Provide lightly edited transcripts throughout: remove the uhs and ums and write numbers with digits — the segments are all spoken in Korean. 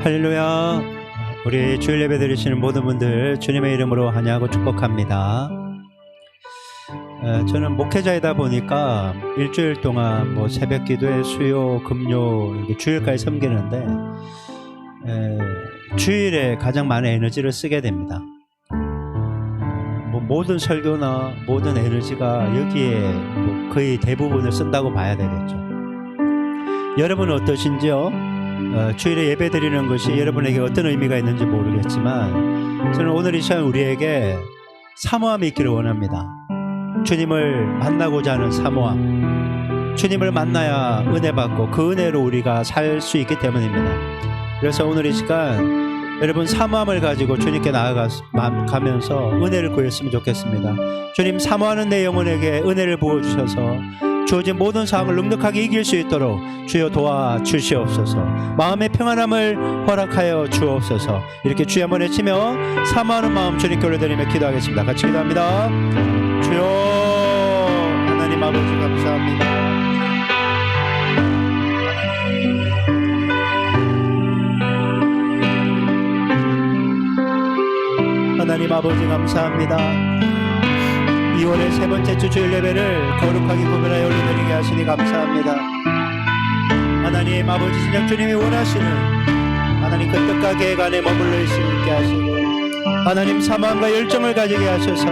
할렐루야. 우리 주일 예배 드리시는 모든 분들 주님의 이름으로 환영하고 축복합니다. 저는 목회자이다 보니까 일주일 동안 새벽 기도회, 수요, 금요 이렇게 주일까지 섬기는데 주일에 가장 많은 에너지를 쓰게 됩니다. 모든 설교나 모든 에너지가 여기에 거의 대부분을 쓴다고 봐야 되겠죠. 여러분은 어떠신지요? 주일에 예배 드리는 것이 여러분에게 어떤 의미가 있는지 모르겠지만 저는 오늘 이 시간 우리에게 사모함이 있기를 원합니다. 주님을 만나고자 하는 사모함, 주님을 만나야 은혜 받고 그 은혜로 우리가 살 수 있기 때문입니다. 그래서 오늘 이 시간 여러분 사모함을 가지고 주님께 나아가면서 은혜를 구했으면 좋겠습니다. 주님, 사모하는 내 영혼에게 은혜를 부어주셔서 주어진 모든 상황을 넉넉하게 이길 수 있도록 주여 도와주시옵소서. 마음의 평안함을 허락하여 주옵소서. 이렇게 주여 한번 외치며 사모하는 마음 주님께 올려드리며 기도하겠습니다. 같이 기도합니다. 주여 하나님 아버지 감사합니다. 하나님 아버지 감사합니다. 2월의 세 번째 주 주일 예배를 거룩하게 구별하여 올려드리게 하시니 감사합니다. 하나님 아버지, 진정 주님이 원하시는 하나님 그 뜻과 계획 안에 머물러 수 있게 하시고 하나님 사모함과 열정을 가지게 하셔서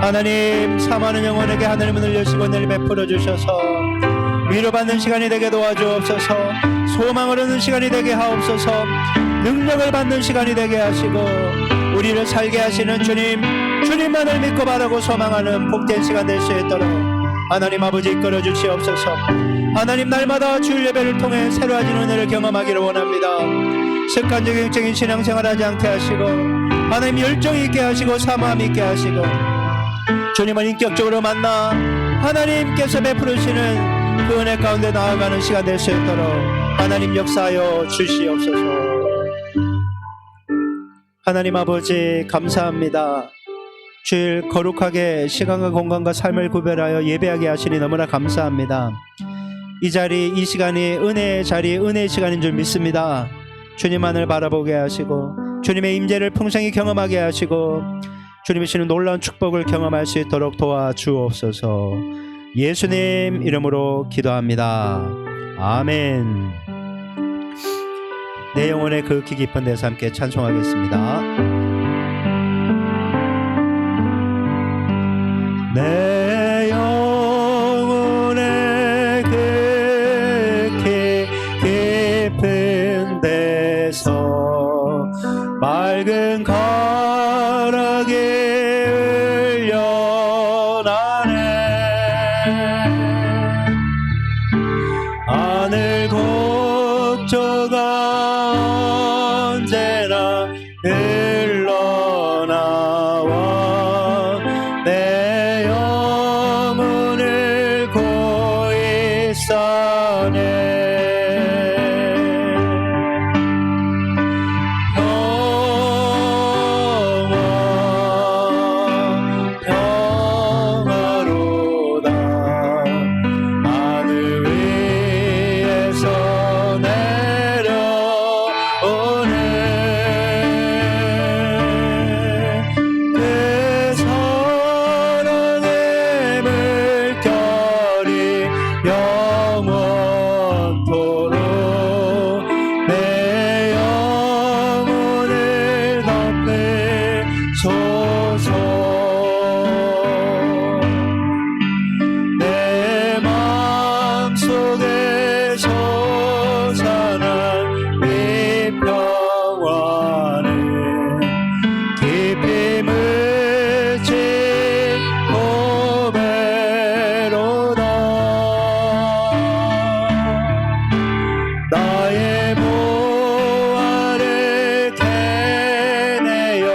하나님 사모하는 영혼에게 하나님은 늘려주시고 은혜를 베풀어 주셔서 위로받는 시간이 되게 도와주옵소서. 소망을 얻는 시간이 되게 하옵소서. 능력을 받는 시간이 되게 하시고 우리를 살게 하시는 주님만을 믿고 바라고 소망하는 복된 시간 될 수 있도록 하나님 아버지 이끌어 주시옵소서. 하나님, 날마다 주일 예배를 통해 새로워진 은혜를 경험하기를 원합니다. 습관적인 영적인 신앙생활 하지 않게 하시고 하나님 열정 있게 하시고 사모함 있게 하시고 주님을 인격적으로 만나 하나님께서 베풀으시는 그 은혜 가운데 나아가는 시간 될 수 있도록 하나님 역사하여 주시옵소서. 하나님 아버지 감사합니다. 주일 거룩하게 시간과 공간과 삶을 구별하여 예배하게 하시니 너무나 감사합니다. 이 자리, 이 시간이 은혜의 자리, 은혜의 시간인 줄 믿습니다. 주님만을 바라보게 하시고 주님의 임재를 풍성히 경험하게 하시고 주님이 주시는 놀라운 축복을 경험할 수 있도록 도와주옵소서. 예수님 이름으로 기도합니다. 아멘. 내 영혼의 그 기 깊은 데서 함께 찬송하겠습니다. 내 영혼의 그 깊은 데서 맑은 가락이 흘려나네. 하늘 곡조가 언제나 흘러나와 내 영혼을 고이 싸네. 평화로다. 하늘 위에서 내려오네. 그 사랑의 물결이 영원토록 내 영혼을 덮으소서. 내 마음속에 솟아난 이 평화는 깊이 묻힌 고배로다. 나의 보화를 캐내어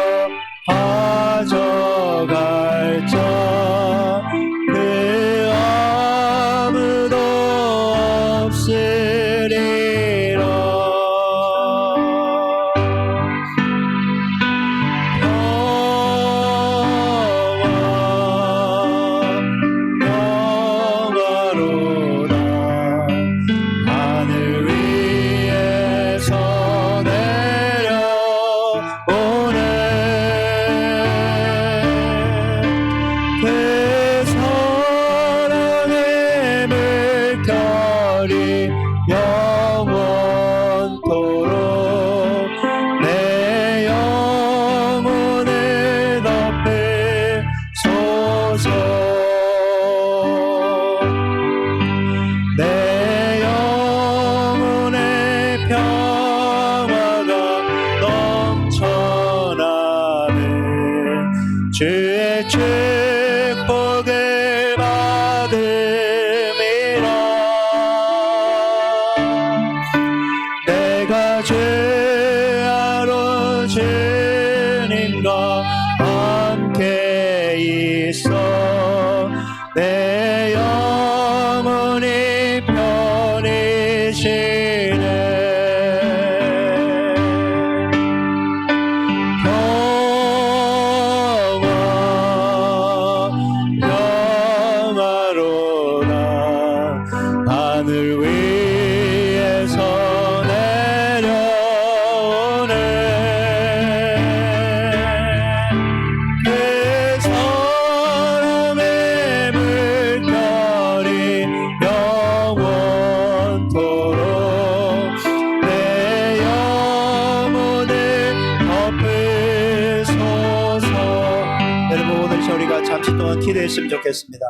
기도했으면 좋겠습니다.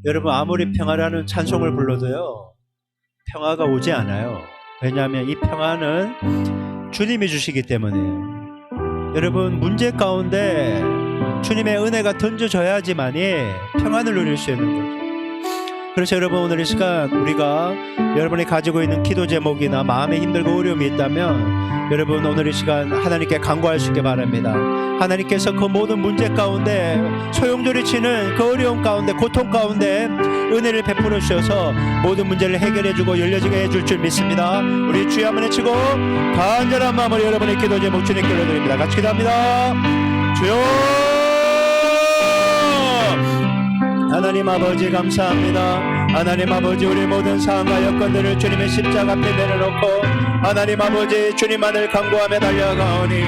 여러분, 아무리 평화라는 찬송을 불러도요, 평화가 오지 않아요. 왜냐하면 이 평화는 주님이 주시기 때문이에요. 여러분, 문제 가운데 주님의 은혜가 던져져야지만이 평안을 누릴 수 있는 거죠. 그래서 여러분, 오늘 이 시간 우리가 여러분이 가지고 있는 기도 제목이나 마음에 힘들고 어려움이 있다면 여러분, 오늘 이 시간 하나님께 간구할 수 있게 바랍니다. 하나님께서 그 모든 문제 가운데, 소용돌이 치는 그 어려움 가운데, 고통 가운데 은혜를 베풀어 주셔서 모든 문제를 해결해주고 열려지게 해줄 줄 믿습니다. 우리 주여 한번 외치고 간절한 마음으로 여러분의 기도 제목 주님께 올려드립니다. 같이 기도합니다. 주여, 하나님 아버지 감사합니다. 하나님 아버지, 우리 모든 상황과 여건들을 주님의 십자가 앞에 내려놓고 하나님 아버지 주님만을 간구하며 달려가오니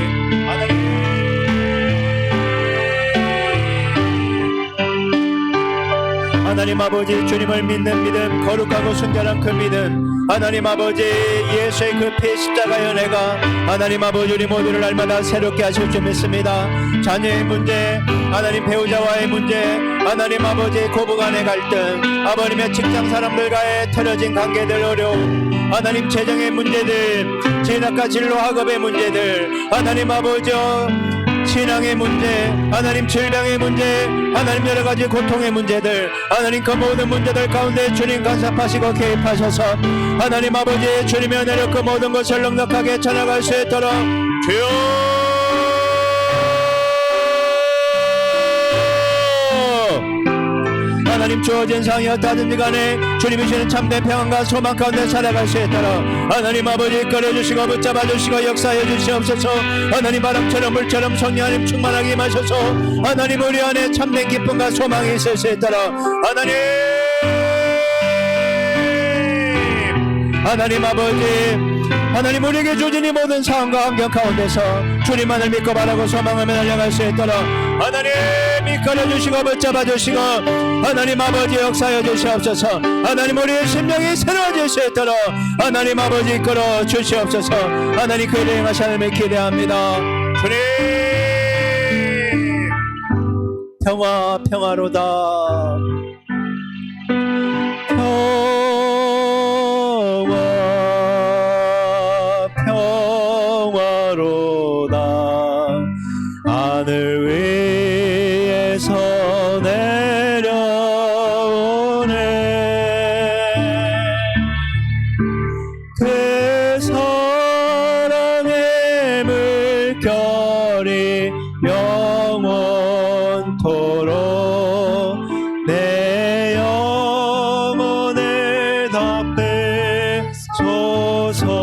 하나님 아버지, 주님을 믿는 믿음, 거룩하고 순결한 그 믿음, 하나님 아버지 예수의 그 피 십자가의 은혜가 하나님 아버지 우리 모두를 날마다 새롭게 하실 줄 믿습니다. 자녀의 문제, 하나님 배우자와의 문제, 하나님 아버지 고부간의 갈등, 아버님의 직장 사람들과의 틀어진 관계들 어려움, 하나님 재정의 문제들, 진학과 진로 학업의 문제들, 하나님 아버지 신앙의 문제, 하나님 질병의 문제, 하나님 여러가지 고통의 문제들, 하나님 그 모든 문제들 가운데 주님 간섭하시고 개입하셔서 하나님 아버지 주님의 은혜로 그 모든 것을 넉넉하게 전해갈 수 있도록 주여, 하나님 주어진 상이 어떠하든지 간에 주님이 주는 참된 평안과 소망 가운데 살아갈 수 있도록 하나님 아버지 이끌어주시고 붙잡아주시고 역사해 주시옵소서. 하나님 바람처럼 물처럼 성령 하나님 충만하게 임하셔서 하나님 우리 안에 참된 기쁨과 소망이 있을 수 있도록 하나님 아버지, 하나님 우리에게 주신 이 모든 상황과 환경 가운데서 주님만을 믿고 바라고 소망하며 달려갈 수 있도록 하나님 이끌어주시고 붙잡아주시고 하나님 아버지 역사해 주시옵소서. 하나님 우리의 심령이 새로워질 수 있도록 하나님 아버지 이끌어 주시옵소서. 하나님 그 일을 행하시 하나님을 기대합니다. 주님 평화로다. 평화로다. 하늘 위에서 내려오네. 그 사랑의 물결이 영원토록 내 영혼을 덮으소서.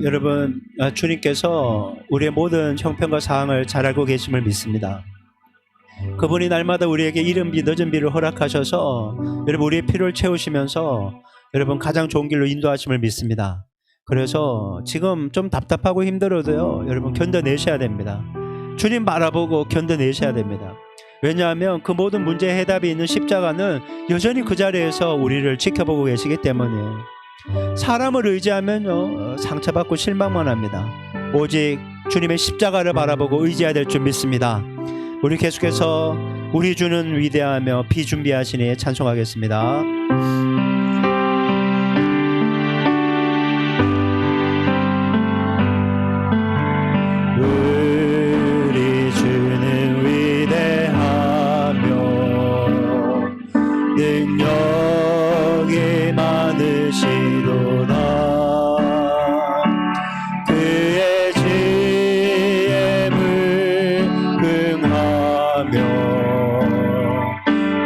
여러분, 주님께서 우리의 모든 형편과 상황을 잘 알고 계심을 믿습니다. 그분이 날마다 우리에게 이른 비 늦은 비를 허락하셔서 여러분 우리의 필요를 채우시면서 여러분 가장 좋은 길로 인도하심을 믿습니다. 그래서 지금 좀 답답하고 힘들어도요, 여러분 견뎌내셔야 됩니다. 주님 바라보고 견뎌내셔야 됩니다. 왜냐하면 그 모든 문제의 해답이 있는 십자가는 여전히 그 자리에서 우리를 지켜보고 계시기 때문이에요. 사람을 의지하면요 상처받고 실망만 합니다. 오직 주님의 십자가를 바라보고 의지해야 될 줄 믿습니다. 우리 계속해서 우리 주는 위대하며 비준비하시니 찬송하겠습니다. 우리 주는 위대하며 능력이 많으시도다. 그의 지혜를 긍하며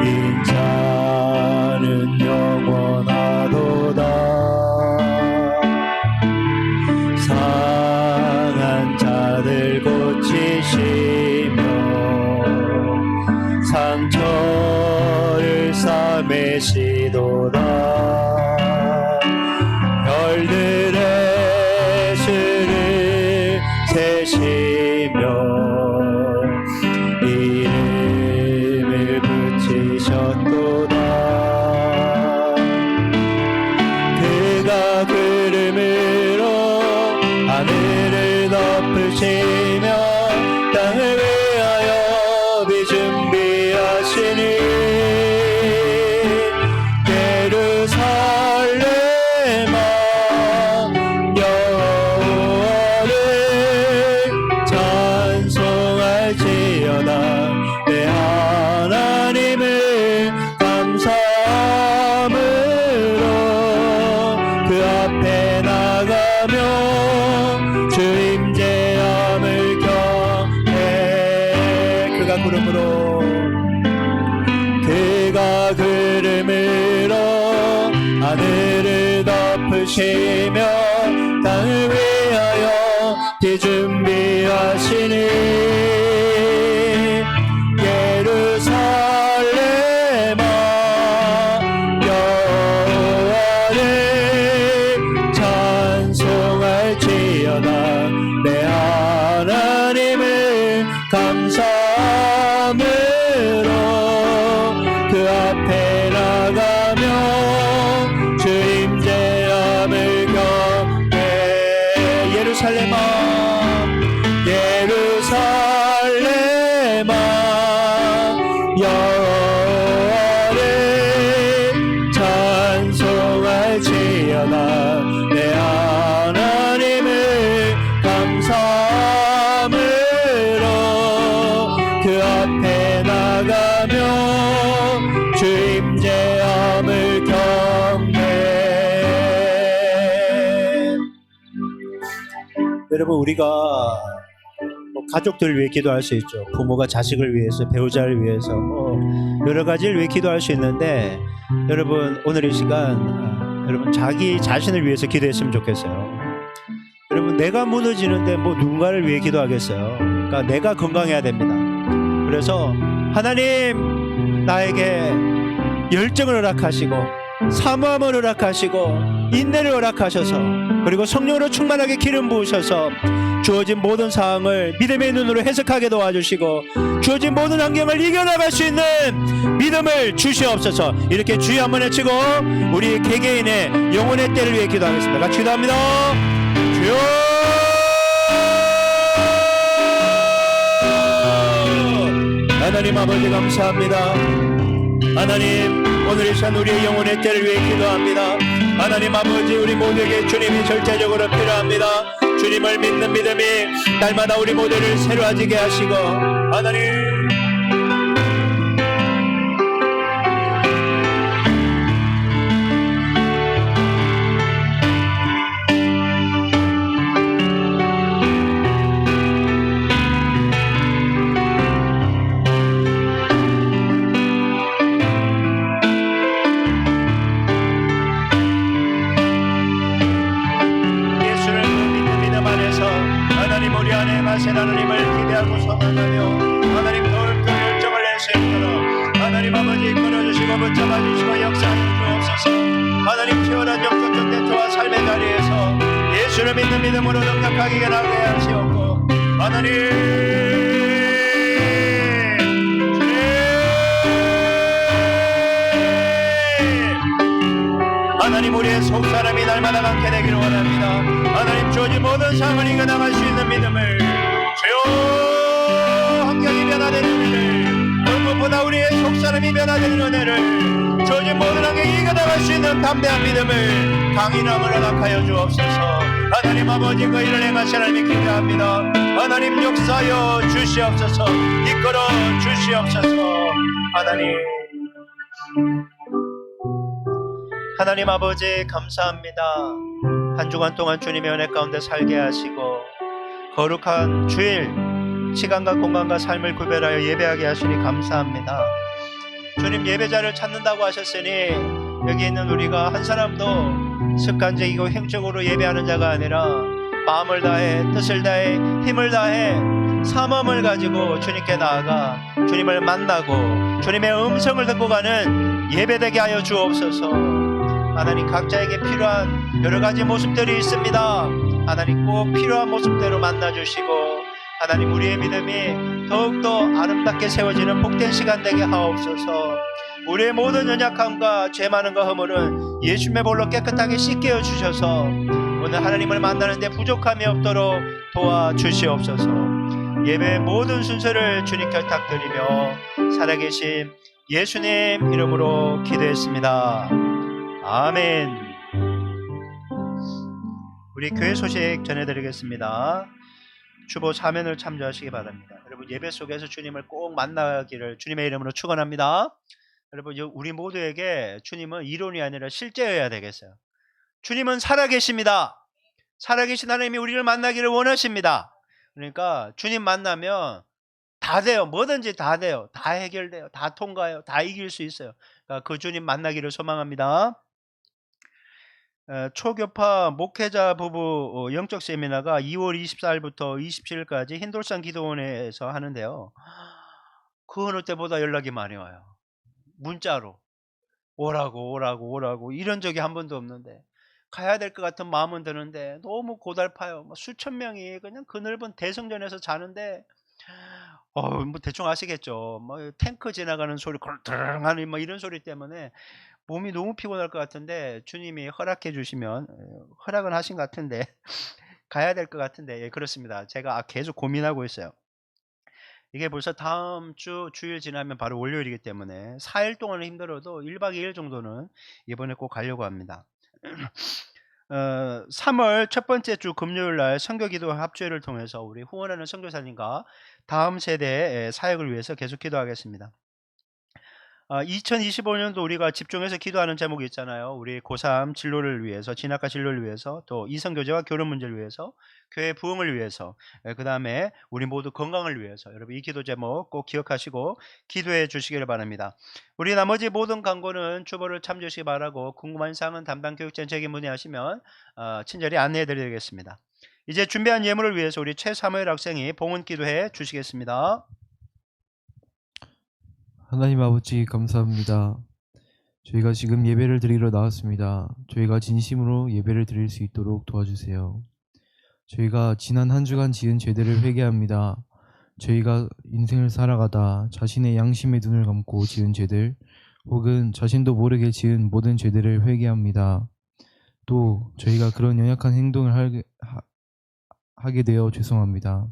인자는 영원하도다. 상한 자들 고치시며 상처를 싸매시도다. 별들의 수를 세시며 이름을 붙이셨도다. 그가 구름으로 하늘을 덮으시며 앞에 나가며 주 임재함을 경외. 그가 구름으로 하늘을 덮으시며 땅을 위하여 비 준비하시니 예루살렘아 여호와를 찬송할지어다. 내 하나님을 감사함으로 그 앞에 나가며 주 임재함을 경외. 예루살렘아 예루살렘아 여호와를 찬송할지어다. 내 하나님을 감사함으로 그 앞에 나가며 주 임재함을 경외. 여러분, 우리가 가족들을 위해 기도할 수 있죠. 부모가 자식을 위해서, 배우자를 위해서, 여러 가지를 위해 기도할 수 있는데, 여러분 오늘 이 시간 여러분 자기 자신을 위해서 기도했으면 좋겠어요. 여러분, 내가 무너지는데 누군가를 위해 기도하겠어요? 그러니까 내가 건강해야 됩니다. 그래서 하나님, 나에게 열정을 허락하시고 사모함을 허락하시고 인내를 허락하셔서, 그리고 성령으로 충만하게 기름 부으셔서 주어진 모든 상황을 믿음의 눈으로 해석하게 도와주시고 주어진 모든 환경을 이겨나갈 수 있는 믿음을 주시옵소서. 이렇게 주여 한번 외치고 우리 개개인의 영혼의 때를 위해 기도하겠습니다. 같이 기도합니다. 주여, 하나님 아버지 감사합니다. 하나님, 오늘 이 시간 우리의 영혼의 때를 위해 기도합니다. 하나님 아버지, 우리 모두에게 주님이 절대적으로 필요합니다. 주님을 믿는 믿음이 날마다 우리 모두를 새로워지게 하시고, 하나님 우리 안에 가신 하나님을 기대하고 소망하며 하나님 더욱더 열정을 낼 수 있도록 하나님 아버지 이끌어주시고 붙잡아주시고 역사하여 주옵소서. 하나님 뛰어난 영적인 대처와 삶의 자리에서 예수를 믿는 믿음으로 능력하게 나게 하시옵고, 하나님 하나님 우리의 속사람이 날마다 강케 되기를 원합니다. 하나님 주어진 모든 상황을 이겨나갈 수 있는 믿음을, 주여 환경이 변화되는 은혜를, 무엇보다 우리의 속사람이 변화되는 은혜를, 주어진 모든 환경이 이겨나갈 수 있는 담대한 믿음을 강인함을 허락하여 주옵소서. 하나님 아버지 그 일을 행하시 하나님이 기대합니다. 하나님 역사하여 주시옵소서. 이끌어 주시옵소서. 하나님 아버지 감사합니다. 한 주간 동안 주님의 은혜 가운데 살게 하시고 거룩한 주일 시간과 공간과 삶을 구별하여 예배하게 하시니 감사합니다. 주님, 예배자를 찾는다고 하셨으니 여기 있는 우리가 한 사람도 습관적이고 행적으로 예배하는 자가 아니라 마음을 다해, 뜻을 다해, 힘을 다해, 사모함을 가지고 주님께 나아가 주님을 만나고 주님의 음성을 듣고 가는 예배되게 하여 주옵소서. 하나님, 각자에게 필요한 여러 가지 모습들이 있습니다. 하나님, 꼭 필요한 모습대로 만나주시고 하나님 우리의 믿음이 더욱더 아름답게 세워지는 복된 시간 되게 하옵소서. 우리의 모든 연약함과 죄 많음과 허물은 예수님의 볼로 깨끗하게 씻겨 주셔서 오늘 하나님을 만나는데 부족함이 없도록 도와주시옵소서. 예배의 모든 순서를 주님께 부탁드리며 살아계신 예수님 이름으로 기도했습니다. 아멘. 우리 교회 소식 전해드리겠습니다. 주보 사면을 참조하시기 바랍니다. 여러분, 예배 속에서 주님을 꼭 만나기를 주님의 이름으로 축원합니다. 여러분, 우리 모두에게 주님은 이론이 아니라 실제여야 되겠어요. 주님은 살아계십니다. 살아계신 하나님이 우리를 만나기를 원하십니다. 그러니까 주님 만나면 다 돼요. 뭐든지 다 돼요. 다 해결돼요. 다 통과해요. 다 이길 수 있어요. 그러니까 그 주님 만나기를 소망합니다. 초교파 목회자 부부 영적 세미나가 2월 24일부터 27일까지 흰돌산 기도원에서 하는데요. 그 어느 때보다 연락이 많이 와요. 문자로 오라고 이런 적이 한 번도 없는데, 가야 될 것 같은 마음은 드는데 너무 고달파요. 뭐 수천 명이 그냥 그 넓은 대성전에서 자는데, 뭐 대충 아시겠죠. 뭐 탱크 지나가는 소리, 걸렁하는 뭐 이런 소리 때문에 몸이 너무 피곤할 것 같은데, 주님이 허락해 주시면, 허락은 하신 것 같은데 가야 될 것 같은데, 예, 그렇습니다. 제가 계속 고민하고 있어요. 이게 벌써 다음 주 주일 지나면 바로 월요일이기 때문에 4일 동안은 힘들어도 1박 2일 정도는 이번에 꼭 가려고 합니다. 3월 첫 번째 주 금요일 날 선교기도 합주회를 통해서 우리 후원하는 선교사님과 다음 세대의 사역을 위해서 계속 기도하겠습니다. 2025년도 우리가 집중해서 기도하는 제목이 있잖아요. 우리 고3 진로를 위해서, 진학과 진로를 위해서, 또 이성교제와 결혼 문제를 위해서, 교회 부흥을 위해서, 그 다음에 우리 모두 건강을 위해서, 여러분 이 기도 제목 꼭 기억하시고 기도해 주시기를 바랍니다. 우리 나머지 모든 광고는 주보를 참조하시기 바라고, 궁금한 사항은 담당 교육전책에 문의하시면 친절히 안내해 드리겠습니다. 이제 준비한 예물을 위해서 우리 최사무엘 학생이 봉헌 기도해 주시겠습니다. 하나님 아버지 감사합니다. 저희가 지금 예배를 드리러 나왔습니다. 저희가 진심으로 예배를 드릴 수 있도록 도와주세요. 저희가 지난 한 주간 지은 죄들을 회개합니다. 저희가 인생을 살아가다 자신의 양심의 눈을 감고 지은 죄들, 혹은 자신도 모르게 지은 모든 죄들을 회개합니다. 또 저희가 그런 연약한 행동을 하게 되어 죄송합니다.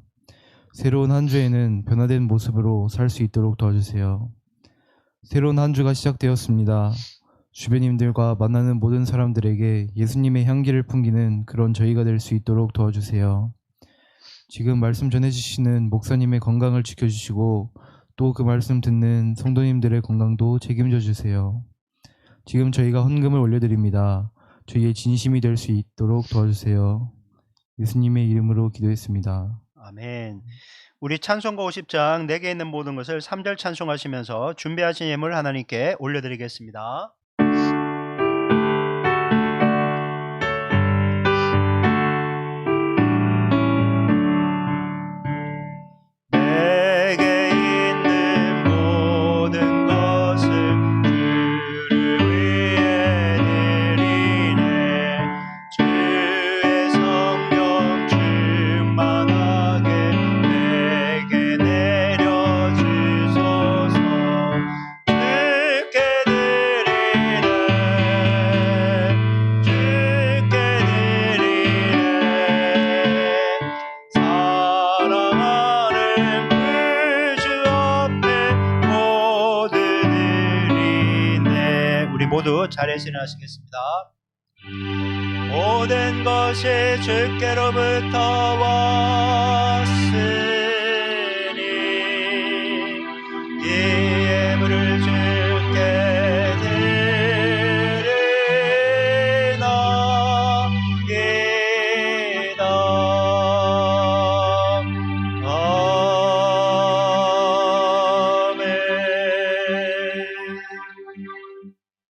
새로운 한 주에는 변화된 모습으로 살 수 있도록 도와주세요. 새로운 한 주가 시작되었습니다. 주변인들과 만나는 모든 사람들에게 예수님의 향기를 풍기는 그런 저희가 될 수 있도록 도와주세요. 지금 말씀 전해주시는 목사님의 건강을 지켜주시고, 또 그 말씀 듣는 성도님들의 건강도 책임져 주세요. 지금 저희가 헌금을 올려드립니다. 저희의 진심이 될 수 있도록 도와주세요. 예수님의 이름으로 기도했습니다. 아멘. 우리 찬송가 50장 내게 있는 모든 것을 3절 찬송하시면서 준비하신 예물 하나님께 올려드리겠습니다. 내게 있는 모든 것을 주를 위해 드리네. 주의 성령 충만하게 내게 내려주소서. 주께 드리네. 주께 드리네. 사랑하는 구주 앞에 모두 드리네. 우리 모두 자리에서 하시겠습니다. 모든 것이 주께로부터 왔으니 이 예물을 주께 드리나이다. 아멘.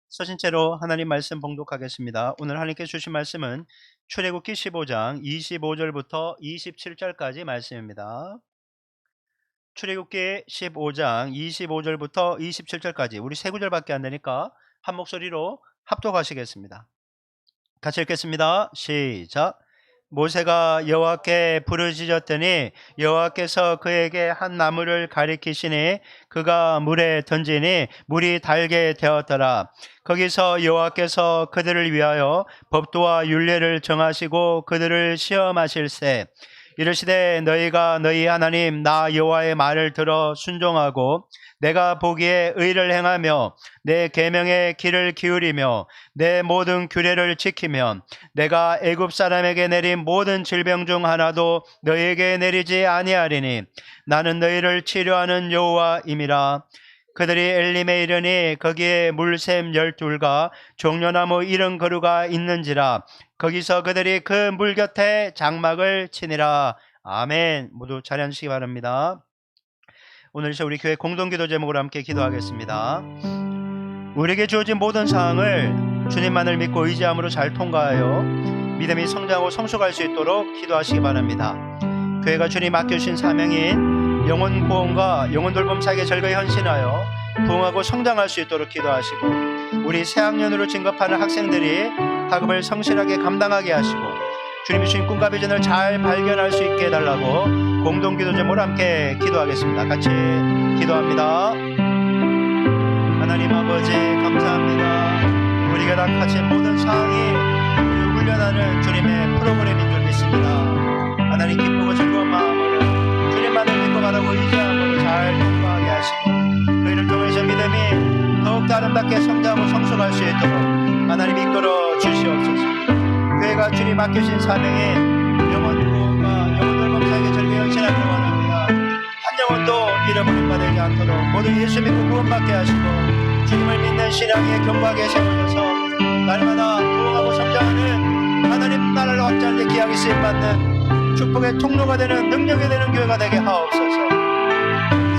서신 채로 하나님 말씀 봉독하겠습니다. 오늘 하나님께 주신 말씀은 출애굽기 15장 25절부터 27절까지 말씀입니다. 출애굽기 15장 25절부터 27절까지 우리 세 구절밖에 안 되니까 한 목소리로 합독하시겠습니다. 같이 읽겠습니다. 시작. 모세가 여호와께 부르짖었더니 여호와께서 그에게 한 나무를 가리키시니 그가 물에 던지니 물이 달게 되었더라. 거기서 여호와께서 그들을 위하여 법도와 율례를 정하시고 그들을 시험하실세. 이르시되 너희가 너희 하나님 나 여호와의 말을 들어 순종하고 내가 보기에 의를 행하며 내 계명의 귀를 기울이며 내 모든 규례를 지키면 내가 애굽 사람에게 내린 모든 질병 중 하나도 너희에게 내리지 아니하리니 나는 너희를 치료하는 여호와임이라. 그들이 엘림에 이르니 거기에 물샘 12과 종려나무 70그루가 있는지라. 거기서 그들이 그 물 곁에 장막을 치니라. 아멘. 모두 자리 앉으시기 바랍니다. 오늘 우리 교회 공동기도 제목으로 함께 기도하겠습니다. 우리에게 주어진 모든 사항을 주님만을 믿고 의지함으로 잘 통과하여 믿음이 성장하고 성숙할 수 있도록 기도하시기 바랍니다. 교회가 주님 맡겨주신 사명인 영혼 구원과 영혼 돌봄 사역에 절거히 헌신하여 부흥하고 성장할 수 있도록 기도하시고, 우리 새학년으로 진급하는 학생들이 학업을 성실하게 감당하게 하시고 주님이 주신 꿈과 비전을 잘 발견할 수 있게 해달라고 공동기도 제목으로 함께 기도하겠습니다. 같이 기도합니다. 하나님 아버지 감사합니다. 우리가 다 가진 모든 사항이 우리를 훈련하는 주님의 프로그램인 줄 믿습니다. 하나님 기쁘고 즐거운 마음으로 주님만을 믿고 바라고 의지함으로 잘 통과하게 하시고, 그이를 통해서 믿음이 더욱더 아름답게 성장하고 성숙할 수 있도록 하나님 이끌어 주시옵소서. 교회가 주님 맡겨진 사명인 영혼 구원과 영혼 돌봄 사역에 절개 헌신하기를 원합니다. 한 영혼도 잃어버림 받지 않도록 모두 예수 믿고 구원받게 하시고 주님을 믿는 신앙에 견고하게 세워져서 날마다 부흥하고 성장하는 하나님 나라를 확장하는 데 귀하게 쓰임받는 축복의 통로가 되는 능력이 되는 교회가 되게 하옵소서.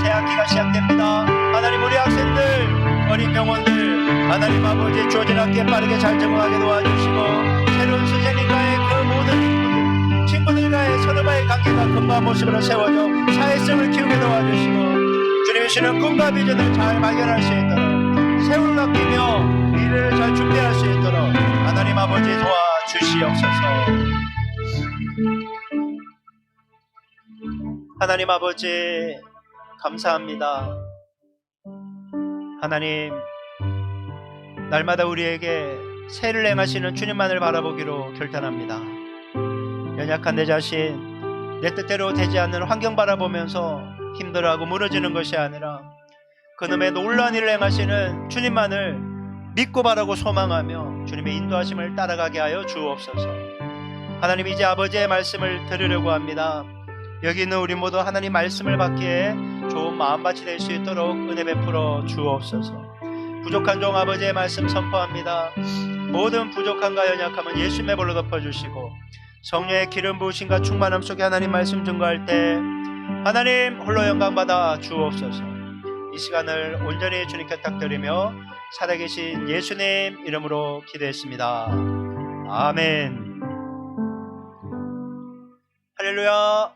새 학기가 시작됩니다. 하나님 우리 학생들 어린 영혼들 하나님 아버지 주어진 학기에 빠르게 잘 적응하게 도와주시고, 새로운 선생님과의 그 모든 친구들과의 서로와의 관계가 금방 모습으로 세워져 사회성을 키우게 도와주시고 주님이 주시는 꿈과 비전을 잘 발견할 수 있도록 세월을 아끼며 미래를 잘 준비할 수 있도록 하나님 아버지 도와주시옵소서. 하나님 아버지 감사합니다. 하나님 날마다 우리에게 새를 행하시는 주님만을 바라보기로 결단합니다. 연약한 내 자신, 내 뜻대로 되지 않는 환경 바라보면서 힘들어하고 무너지는 것이 아니라 그놈의 놀라운 일을 행하시는 주님만을 믿고 바라고 소망하며 주님의 인도하심을 따라가게 하여 주옵소서. 하나님 이제 아버지의 말씀을 들으려고 합니다. 여기 있는 우리 모두 하나님 말씀을 받기에 좋은 마음밭이 될 수 있도록 은혜 베풀어 주옵소서. 부족한 종 아버지의 말씀 선포합니다. 모든 부족함과 연약함은 예수님의 볼로 덮어주시고 성령의 기름 부으심과 충만함 속에 하나님 말씀 증거할 때 하나님 홀로 영광받아 주옵소서. 이 시간을 온전히 주님께 탁드리며 살아계신 예수님 이름으로 기도했습니다. 아멘. 할렐루야.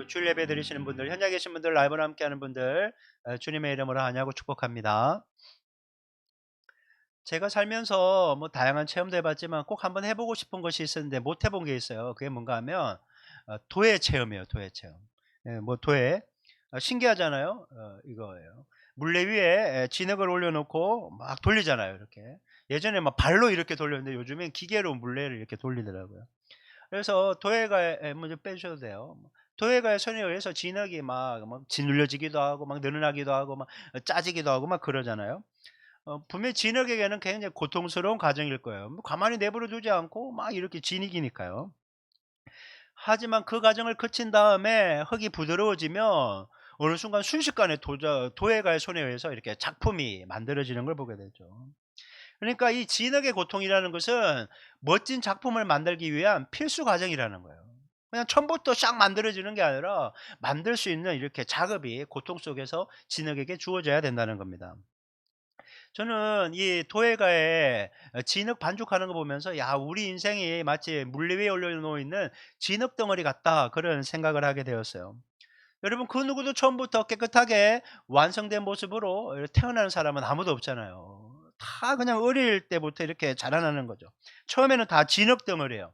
주일 예배 드리시는 분들, 현장에 계신 분들, 라이브로 함께하는 분들 주님의 이름으로 환영하고 축복합니다. 제가 살면서 뭐 다양한 체험도 해봤지만 꼭 한번 해보고 싶은 것이 있었는데 못 해본 게 있어요. 그게 뭔가 하면 도예 체험이에요. 도예 체험. 뭐 도예 신기하잖아요. 이거예요. 물레 위에 진흙을 올려놓고 막 돌리잖아요. 이렇게 예전에 막 발로 이렇게 돌렸는데 요즘엔 기계로 물레를 이렇게 돌리더라고요. 그래서 도예가에 먼저 빼주셔도 돼요. 도예가의 손에 의해서 진흙이 막 짓눌려지기도 하고 막 늘어나기도 하고 막 짜지기도 하고 막 그러잖아요. 분명히 진흙에게는 굉장히 고통스러운 과정일 거예요. 뭐 가만히 내버려 두지 않고 막 이렇게 진흙이니까요. 하지만 그 과정을 거친 다음에 흙이 부드러워지면 어느 순간 순식간에 도예가의 손에 의해서 이렇게 작품이 만들어지는 걸 보게 되죠. 그러니까 이 진흙의 고통이라는 것은 멋진 작품을 만들기 위한 필수 과정이라는 거예요. 그냥 처음부터 싹 만들어지는 게 아니라 만들 수 있는 이렇게 작업이 고통 속에서 진흙에게 주어져야 된다는 겁니다. 저는 이 도예가에 진흙 반죽하는 거 보면서 야, 우리 인생이 마치 물레 위에 올려놓여 있는 진흙 덩어리 같다, 그런 생각을 하게 되었어요. 여러분 그 누구도 처음부터 깨끗하게 완성된 모습으로 태어나는 사람은 아무도 없잖아요. 다 그냥 어릴 때부터 이렇게 자라나는 거죠. 처음에는 다 진흙 덩어리예요.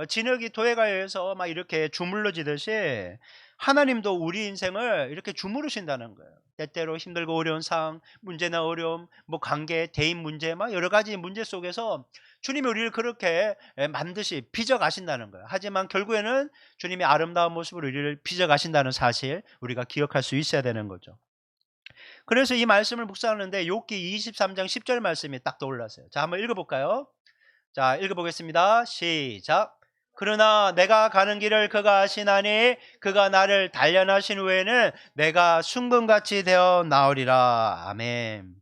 진흙이 도예가에 의해서 막 이렇게 주물러지듯이 하나님도 우리 인생을 이렇게 주무르신다는 거예요. 때때로 힘들고 어려운 상황, 문제나 어려움, 뭐 관계, 대인 문제, 막 여러 가지 문제 속에서 주님이 우리를 그렇게 만드시 빚어가신다는 거예요. 하지만 결국에는 주님의 아름다운 모습으로 우리를 빚어가신다는 사실 우리가 기억할 수 있어야 되는 거죠. 그래서 이 말씀을 묵상하는데 욥기 23장 10절 말씀이 딱 떠올랐어요. 자, 한번 읽어볼까요? 자, 읽어보겠습니다. 시작. 그러나 내가 가는 길을 그가 아시나니 그가 나를 단련하신 후에는 내가 순금같이 되어 나오리라. 아멘.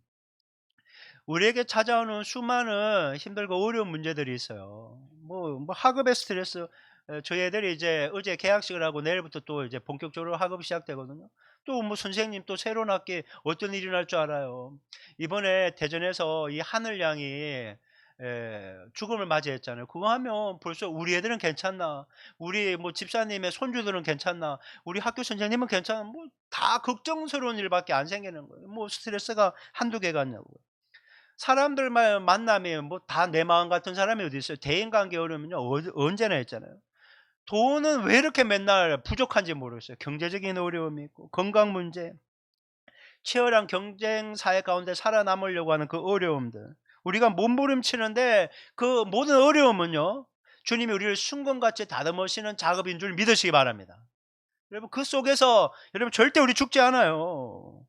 우리에게 찾아오는 수많은 힘들고 어려운 문제들이 있어요. 뭐 학업의 스트레스. 저희 애들이 이제 어제 개학식을 하고 내일부터 또 이제 본격적으로 학업이 시작되거든요. 또 뭐 선생님 또 새로운 학기 어떤 일이 날 줄 알아요. 이번에 대전에서 이 하늘양이 죽음을 맞이했잖아요. 그거 하면 벌써 우리 애들은 괜찮나? 우리 뭐 집사님의 손주들은 괜찮나? 우리 학교 선생님은 괜찮나? 뭐 다 걱정스러운 일밖에 안 생기는 거예요. 뭐 스트레스가 한두 개가 아니냐고요. 사람들만 만나면 뭐 다 내 마음 같은 사람이 어디 있어요. 대인관계 어려우면요 언제나 있잖아요. 돈은 왜 이렇게 맨날 부족한지 모르겠어요. 경제적인 어려움이 있고 건강 문제, 치열한 경쟁 사회 가운데 살아남으려고 하는 그 어려움들. 우리가 몸부림치는데 그 모든 어려움은요. 주님이 우리를 순금같이 다듬으시는 작업인 줄 믿으시기 바랍니다. 여러분 그 속에서 여러분 절대 우리 죽지 않아요.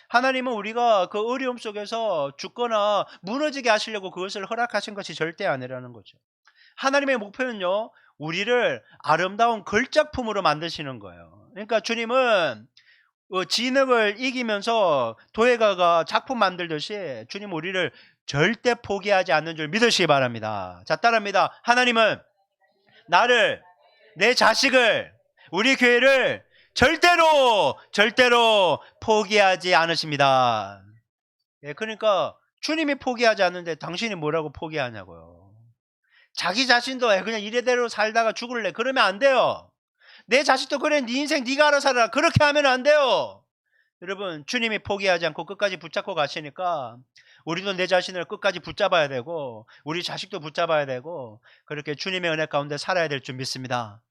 하나님은 우리가 그 어려움 속에서 죽거나 무너지게 하시려고 그것을 허락하신 것이 절대 아니라는 거죠. 하나님의 목표는요. 우리를 아름다운 걸작품으로 만드시는 거예요. 그러니까 주님은 진흙을 이기면서 도예가가 작품 만들듯이 주님 우리를 절대 포기하지 않는 줄 믿으시기 바랍니다. 자, 따라합니다. 하나님은 나를, 내 자식을, 우리 교회를 절대로 포기하지 않으십니다. 예, 그러니까 주님이 포기하지 않는데 당신이 뭐라고 포기하냐고요. 자기 자신도 그냥 이래대로 살다가 죽을래 그러면 안 돼요. 내 자식도 그래 네 인생 네가 알아서 살아라 그렇게 하면 안 돼요. 여러분 주님이 포기하지 않고 끝까지 붙잡고 가시니까 우리도 내 자신을 끝까지 붙잡아야 되고 우리 자식도 붙잡아야 되고 그렇게 주님의 은혜 가운데 살아야 될 줄 믿습니다.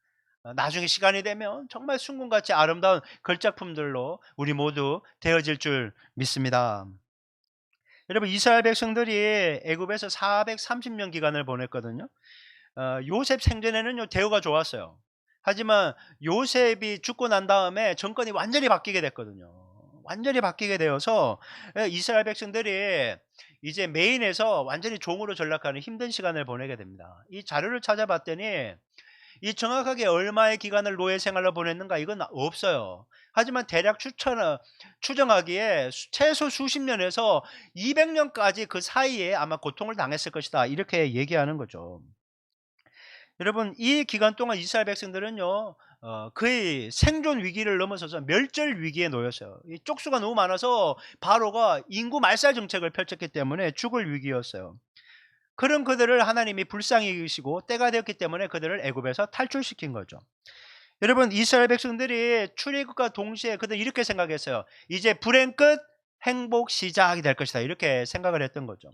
나중에 시간이 되면 정말 순금같이 아름다운 걸작품들로 우리 모두 되어질 줄 믿습니다. 여러분 이스라엘 백성들이 애굽에서 430년 기간을 보냈거든요. 요셉 생전에는요 대우가 좋았어요. 하지만 요셉이 죽고 난 다음에 정권이 완전히 바뀌게 됐거든요. 완전히 바뀌게 되어서 이스라엘 백성들이 이제 메인에서 완전히 종으로 전락하는 힘든 시간을 보내게 됩니다. 이 자료를 찾아봤더니 이 정확하게 얼마의 기간을 노예 생활로 보냈는가 이건 없어요. 하지만 대략 추정하기에 최소 수십 년에서 200년까지 그 사이에 아마 고통을 당했을 것이다. 이렇게 얘기하는 거죠. 여러분 이 기간 동안 이스라엘 백성들은요 거의 생존 위기를 넘어서서 멸절 위기에 놓였어요. 이 쪽수가 너무 많아서 바로가 인구 말살 정책을 펼쳤기 때문에 죽을 위기였어요. 그런 그들을 하나님이 불쌍히 여기시고 때가 되었기 때문에 그들을 애굽에서 탈출시킨 거죠. 여러분 이스라엘 백성들이 출애굽과 동시에 그들 이렇게 생각했어요. 이제 불행 끝 행복 시작이 될 것이다. 이렇게 생각을 했던 거죠.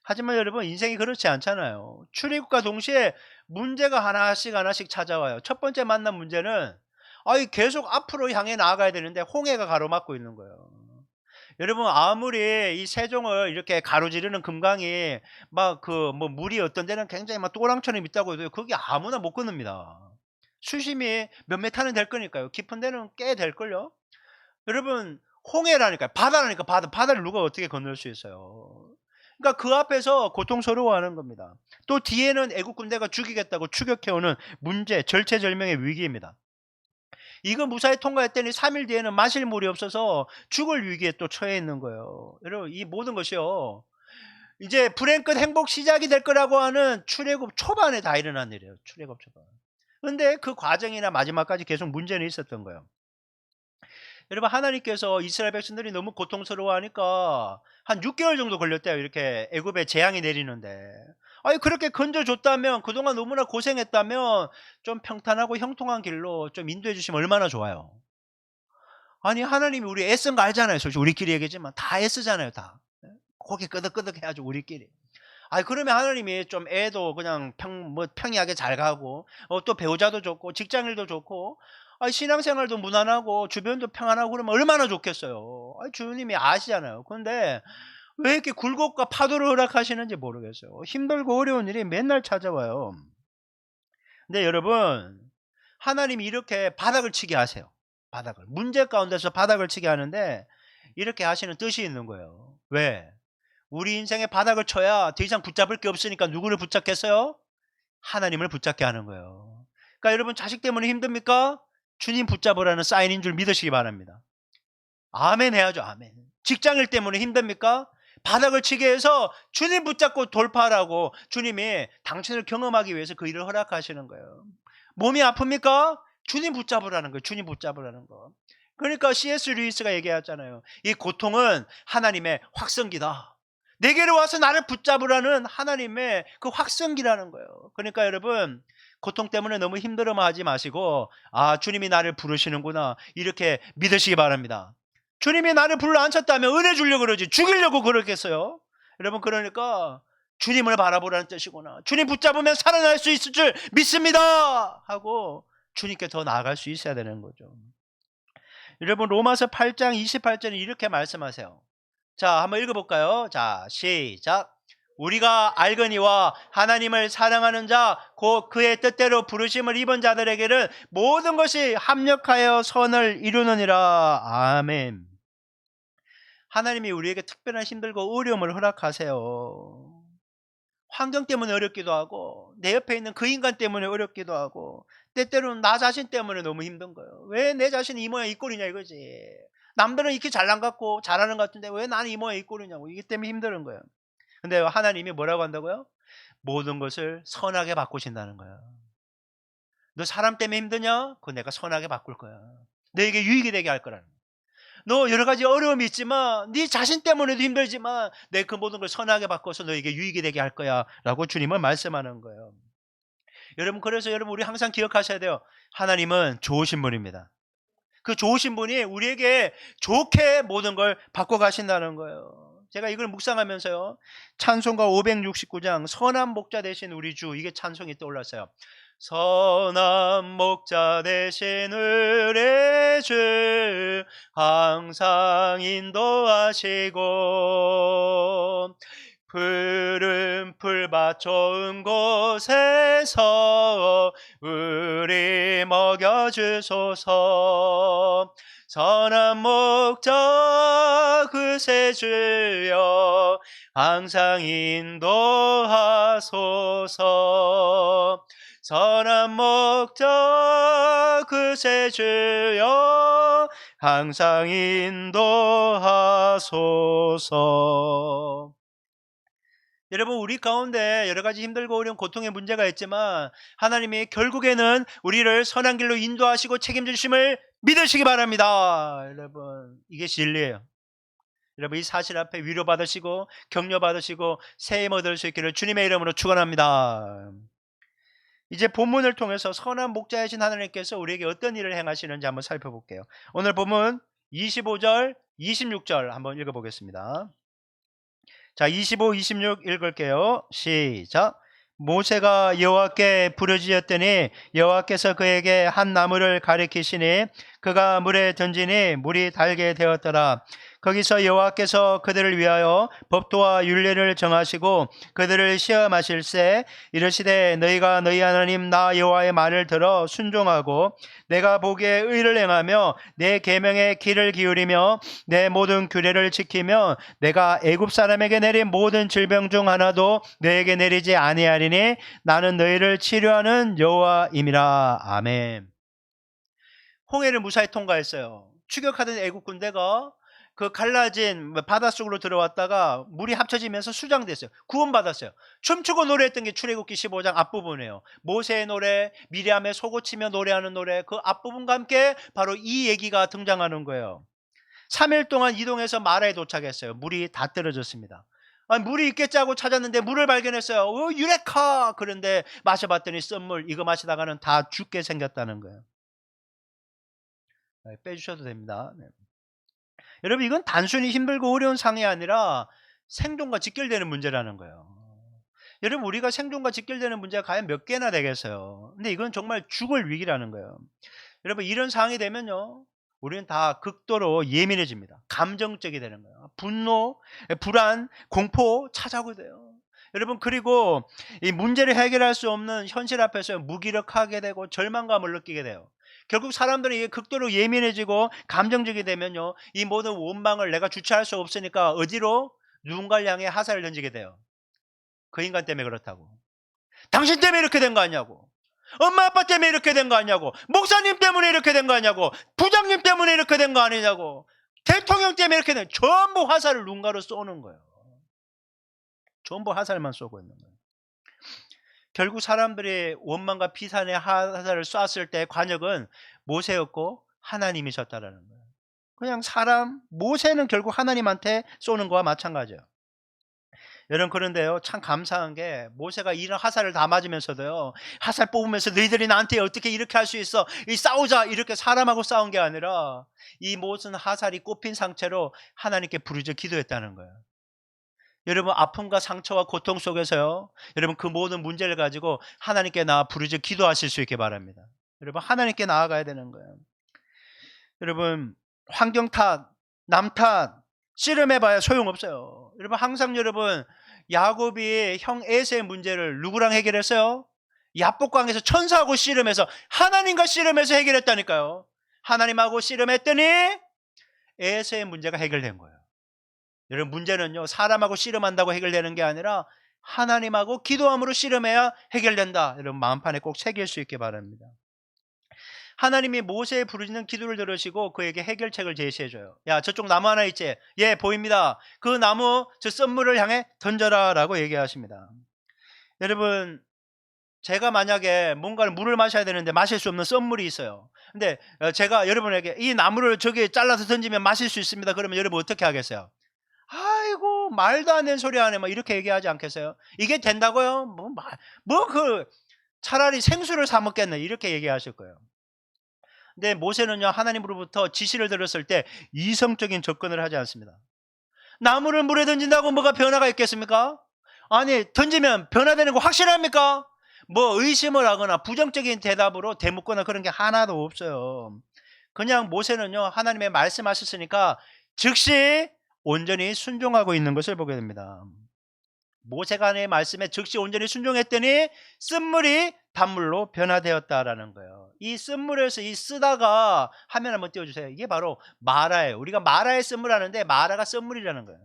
하지만 여러분 인생이 그렇지 않잖아요. 출애굽과 동시에 문제가 하나씩 찾아와요. 첫 번째 만난 문제는 계속 앞으로 향해 나아가야 되는데 홍해가 가로막고 있는 거예요. 여러분 아무리 이 세종을 이렇게 가로지르는 금강이 막 뭐 물이 어떤 데는 굉장히 막 또랑처럼 있다고 해도 거기 아무나 못 건넙니다. 수심이 몇 메타는 될 거니까요. 깊은 데는 꽤 될걸요. 여러분 홍해라니까요. 바다라니까 바다를 누가 어떻게 건널 수 있어요. 그러니까 그 앞에서 고통스러워하는 겁니다. 또 뒤에는 애국 군대가 죽이겠다고 추격해오는 문제, 절체절명의 위기입니다. 이거 무사히 통과했더니 3일 뒤에는 마실 물이 없어서 죽을 위기에 또 처해 있는 거예요. 여러분 이 모든 것이요. 이제 불행 끝 행복 시작이 될 거라고 하는 출애굽 초반에 다 일어난 일이에요. 출애굽 초반. 근데 그 과정이나 마지막까지 계속 문제는 있었던 거예요. 여러분 하나님께서 이스라엘 백성들이 너무 고통스러워하니까 한 6개월 정도 걸렸대요. 이렇게 애굽에 재앙이 내리는데. 그렇게 건져줬다면 그동안 너무나 고생했다면 좀 평탄하고 형통한 길로 좀 인도해 주시면 얼마나 좋아요. 아니 하나님이 우리 애쓴 거 알잖아요. 솔직히 우리끼리 얘기지만 다 애쓰잖아요. 다. 고개 끄덕끄덕 해야죠. 우리끼리. 그러면 하나님이 좀 애도 그냥 평이하게 잘 가고 또 배우자도 좋고 직장일도 좋고 신앙생활도 무난하고 주변도 평안하고 그러면 얼마나 좋겠어요. 주님이 아시잖아요. 그런데 왜 이렇게 굴곡과 파도를 허락하시는지 모르겠어요. 힘들고 어려운 일이 맨날 찾아와요. 근데 여러분 하나님이 이렇게 바닥을 치게 하세요. 바닥을. 문제 가운데서 바닥을 치게 하는데 이렇게 하시는 뜻이 있는 거예요. 왜? 우리 인생에 바닥을 쳐야 더 이상 붙잡을 게 없으니까 누구를 붙잡겠어요? 하나님을 붙잡게 하는 거예요. 그러니까 여러분 자식 때문에 힘듭니까? 주님 붙잡으라는 사인인 줄 믿으시기 바랍니다. 아멘 해야죠. 아멘. 직장일 때문에 힘듭니까? 바닥을 치게 해서 주님 붙잡고 돌파하라고 주님이 당신을 경험하기 위해서 그 일을 허락하시는 거예요. 몸이 아픕니까? 주님 붙잡으라는 거예요. 주님 붙잡으라는 거. 그러니까 C.S. 루이스가 얘기하잖아요. 이 고통은 하나님의 확성기다. 내게로 와서 나를 붙잡으라는 하나님의 그 확성기라는 거예요. 그러니까 여러분 고통 때문에 너무 힘들어만 하지 마시고 주님이 나를 부르시는구나 이렇게 믿으시기 바랍니다. 주님이 나를 불러 앉혔다면 은혜 주려고 그러지 죽이려고 그러겠어요? 여러분 그러니까 주님을 바라보라는 뜻이구나. 주님 붙잡으면 살아날 수 있을 줄 믿습니다 하고 주님께 더 나아갈 수 있어야 되는 거죠. 여러분 로마서 8장 28절에 이렇게 말씀하세요. 자 한번 읽어볼까요? 자 시작. 우리가 알거니와 하나님을 사랑하는 자 곧 그의 뜻대로 부르심을 입은 자들에게는 모든 것이 합력하여 선을 이루느니라. 아멘. 하나님이 우리에게 특별한 힘들고 어려움을 허락하세요. 환경 때문에 어렵기도 하고 내 옆에 있는 그 인간 때문에 어렵기도 하고 때때로는 나 자신 때문에 너무 힘든 거예요. 왜 내 자신이 이 모양 이 꼴이냐 이거지. 남들은 이렇게 잘난 것 같고 잘하는 것 같은데 왜 나는 이 모양 이 꼴이냐고. 이게 때문에 힘든 거예요. 근데 하나님이 뭐라고 한다고요? 모든 것을 선하게 바꾸신다는 거야. 너 사람 때문에 힘드냐? 그거 내가 선하게 바꿀 거야. 너에게 유익이 되게 할 거라는 거야. 너 여러 가지 어려움이 있지만 네 자신 때문에도 힘들지만 내 그 모든 걸 선하게 바꿔서 너에게 유익이 되게 할 거야 라고 주님은 말씀하는 거예요. 여러분 그래서 여러분 우리 항상 기억하셔야 돼요. 하나님은 좋으신 분입니다. 그 좋으신 분이 우리에게 좋게 모든 걸 바꿔가신다는 거예요. 제가 이걸 묵상하면서요. 찬송가 569장 선한 목자 되신 우리 주 이게 찬송이 떠올랐어요. 선한 목자 되신 우리 주 항상 인도하시고 푸른 풀밭 좋은 곳에서 우리 먹여주소서. 선한 목자 그새 주여 항상 인도하소서. 선한 목자 그새 주여 항상 인도하소서. 여러분 우리 가운데 여러 가지 힘들고 어려운 고통의 문제가 있지만 하나님이 결국에는 우리를 선한 길로 인도하시고 책임지심을 믿으시기 바랍니다. 여러분 이게 진리예요. 여러분 이 사실 앞에 위로받으시고 격려받으시고 새힘 얻을 수 있기를 주님의 이름으로 축원합니다. 이제 본문을 통해서 선한 목자이신 하나님께서 우리에게 어떤 일을 행하시는지 한번 살펴볼게요. 오늘 본문 25절 26절 한번 읽어보겠습니다. 자 25, 26 읽을게요. 시작. 모세가 여호와께 부르짖었더니 여호와께서 그에게 한 나무를 가리키시니 그가 물에 던지니 물이 달게 되었더라. 거기서 여호와께서 그들을 위하여 법도와 율례를 정하시고 그들을 시험하실세 이르시되 너희가 너희 하나님 나 여호와의 말을 들어 순종하고 내가 보기에 의를 행하며 내 계명에 귀를 기울이며 내 모든 규례를 지키며 내가 애굽 사람에게 내린 모든 질병 중 하나도 너에게 내리지 아니하리니 나는 너희를 치료하는 여호와임이라. 아멘. 홍해를 무사히 통과했어요. 추격하던 애굽 군대가 그 갈라진 바닷속으로 들어왔다가 물이 합쳐지면서 수장됐어요. 구원받았어요. 춤추고 노래했던 게 출애굽기 15장 앞부분이에요. 모세의 노래, 미리암의 속옷치며 노래하는 노래, 그 앞부분과 함께 바로 이 얘기가 등장하는 거예요. 3일 동안 이동해서 마라에 도착했어요. 물이 다 떨어졌습니다. 물이 있겠지 하고 찾았는데 물을 발견했어요. 유레카! 그런데 마셔봤더니 쓴물, 이거 마시다가는 다 죽게 생겼다는 거예요. 빼주셔도 됩니다. 네. 여러분 이건 단순히 힘들고 어려운 상황이 아니라 생존과 직결되는 문제라는 거예요. 여러분 우리가 생존과 직결되는 문제가 과연 몇 개나 되겠어요. 근데 이건 정말 죽을 위기라는 거예요. 여러분 이런 상황이 되면요 우리는 다 극도로 예민해집니다. 감정적이 되는 거예요. 분노, 불안, 공포 찾아오게 돼요. 여러분 그리고 이 문제를 해결할 수 없는 현실 앞에서 무기력하게 되고 절망감을 느끼게 돼요. 결국 사람들이 이게 극도로 예민해지고 감정적이 되면요 이 모든 원망을 내가 주체할 수 없으니까 어디로? 누군가를 향해 화살을 던지게 돼요. 그 인간 때문에 그렇다고. 당신 때문에 이렇게 된 거 아니냐고. 엄마 아빠 때문에 이렇게 된 거 아니냐고. 목사님 때문에 이렇게 된 거 아니냐고. 부장님 때문에 이렇게 된 거 아니냐고. 대통령 때문에 이렇게 된, 전부 화살을 눈가로 쏘는 거예요. 전부 화살만 쏘고 있는 거예요. 결국 사람들이 원망과 비산의 화살을 쐈을 때 관역은 모세였고 하나님이셨다라는 거예요. 그냥 사람, 모세는 결국 하나님한테 쏘는 거와 마찬가지예요. 여러분, 그런데요, 참 감사한 게 모세가 이런 화살을 다 맞으면서도요, 화살 뽑으면서 너희들이 나한테 어떻게 이렇게 할 수 있어, 이 싸우자, 이렇게 사람하고 싸운 게 아니라 이 모든 화살이 꼽힌 상태로 하나님께 부르짖어 기도했다는 거예요. 여러분, 아픔과 상처와 고통 속에서요, 여러분, 그 모든 문제를 가지고 하나님께 나아 부르짖어 기도하실 수 있게 바랍니다. 여러분, 하나님께 나아가야 되는 거예요. 여러분, 환경 탓, 남 탓, 씨름해봐야 소용없어요. 여러분, 항상 여러분, 야곱이 형 에서의 문제를 누구랑 해결했어요? 야복강에서 천사하고 씨름해서, 하나님과 씨름해서 해결했다니까요. 하나님하고 씨름했더니 에서의 문제가 해결된 거예요. 여러분, 문제는요, 사람하고 씨름한다고 해결되는 게 아니라 하나님하고 기도함으로 씨름해야 해결된다. 여러분, 마음판에 꼭 새길 수 있게 바랍니다. 하나님이 모세의 부르짖는 기도를 들으시고 그에게 해결책을 제시해줘요. 야, 저쪽 나무 하나 있지? 예, 보입니다. 그 나무 저 썬물을 향해 던져라 라고 얘기하십니다. 여러분, 제가 만약에 뭔가를 물을 마셔야 되는데 마실 수 없는 썬물이 있어요. 근데 제가 여러분에게 이 나무를 저기 잘라서 던지면 마실 수 있습니다. 그러면 여러분 어떻게 하겠어요? 아이고, 말도 안 되는 소리 하네, 막 이렇게 얘기하지 않겠어요? 이게 된다고요? 차라리 생수를 사 먹겠네, 이렇게 얘기하실 거예요. 근데 모세는요, 하나님으로부터 지시를 들었을 때 이성적인 접근을 하지 않습니다. 나무를 물에 던진다고 뭐가 변화가 있겠습니까? 아니, 던지면 변화되는 거 확실합니까? 뭐 의심을 하거나 부정적인 대답으로 대묻거나 그런 게 하나도 없어요. 그냥 모세는요, 하나님의 말씀하셨으니까 즉시 온전히 순종하고 있는 것을 보게 됩니다. 모세가 내 말씀에 즉시 온전히 순종했더니 쓴물이 단물로 변화되었다라는 거예요. 이 쓴물에서 이 쓰다가 화면 한번 띄워주세요. 이게 바로 마라예요. 우리가 마라의 쓴물 하는데 마라가 쓴물이라는 거예요.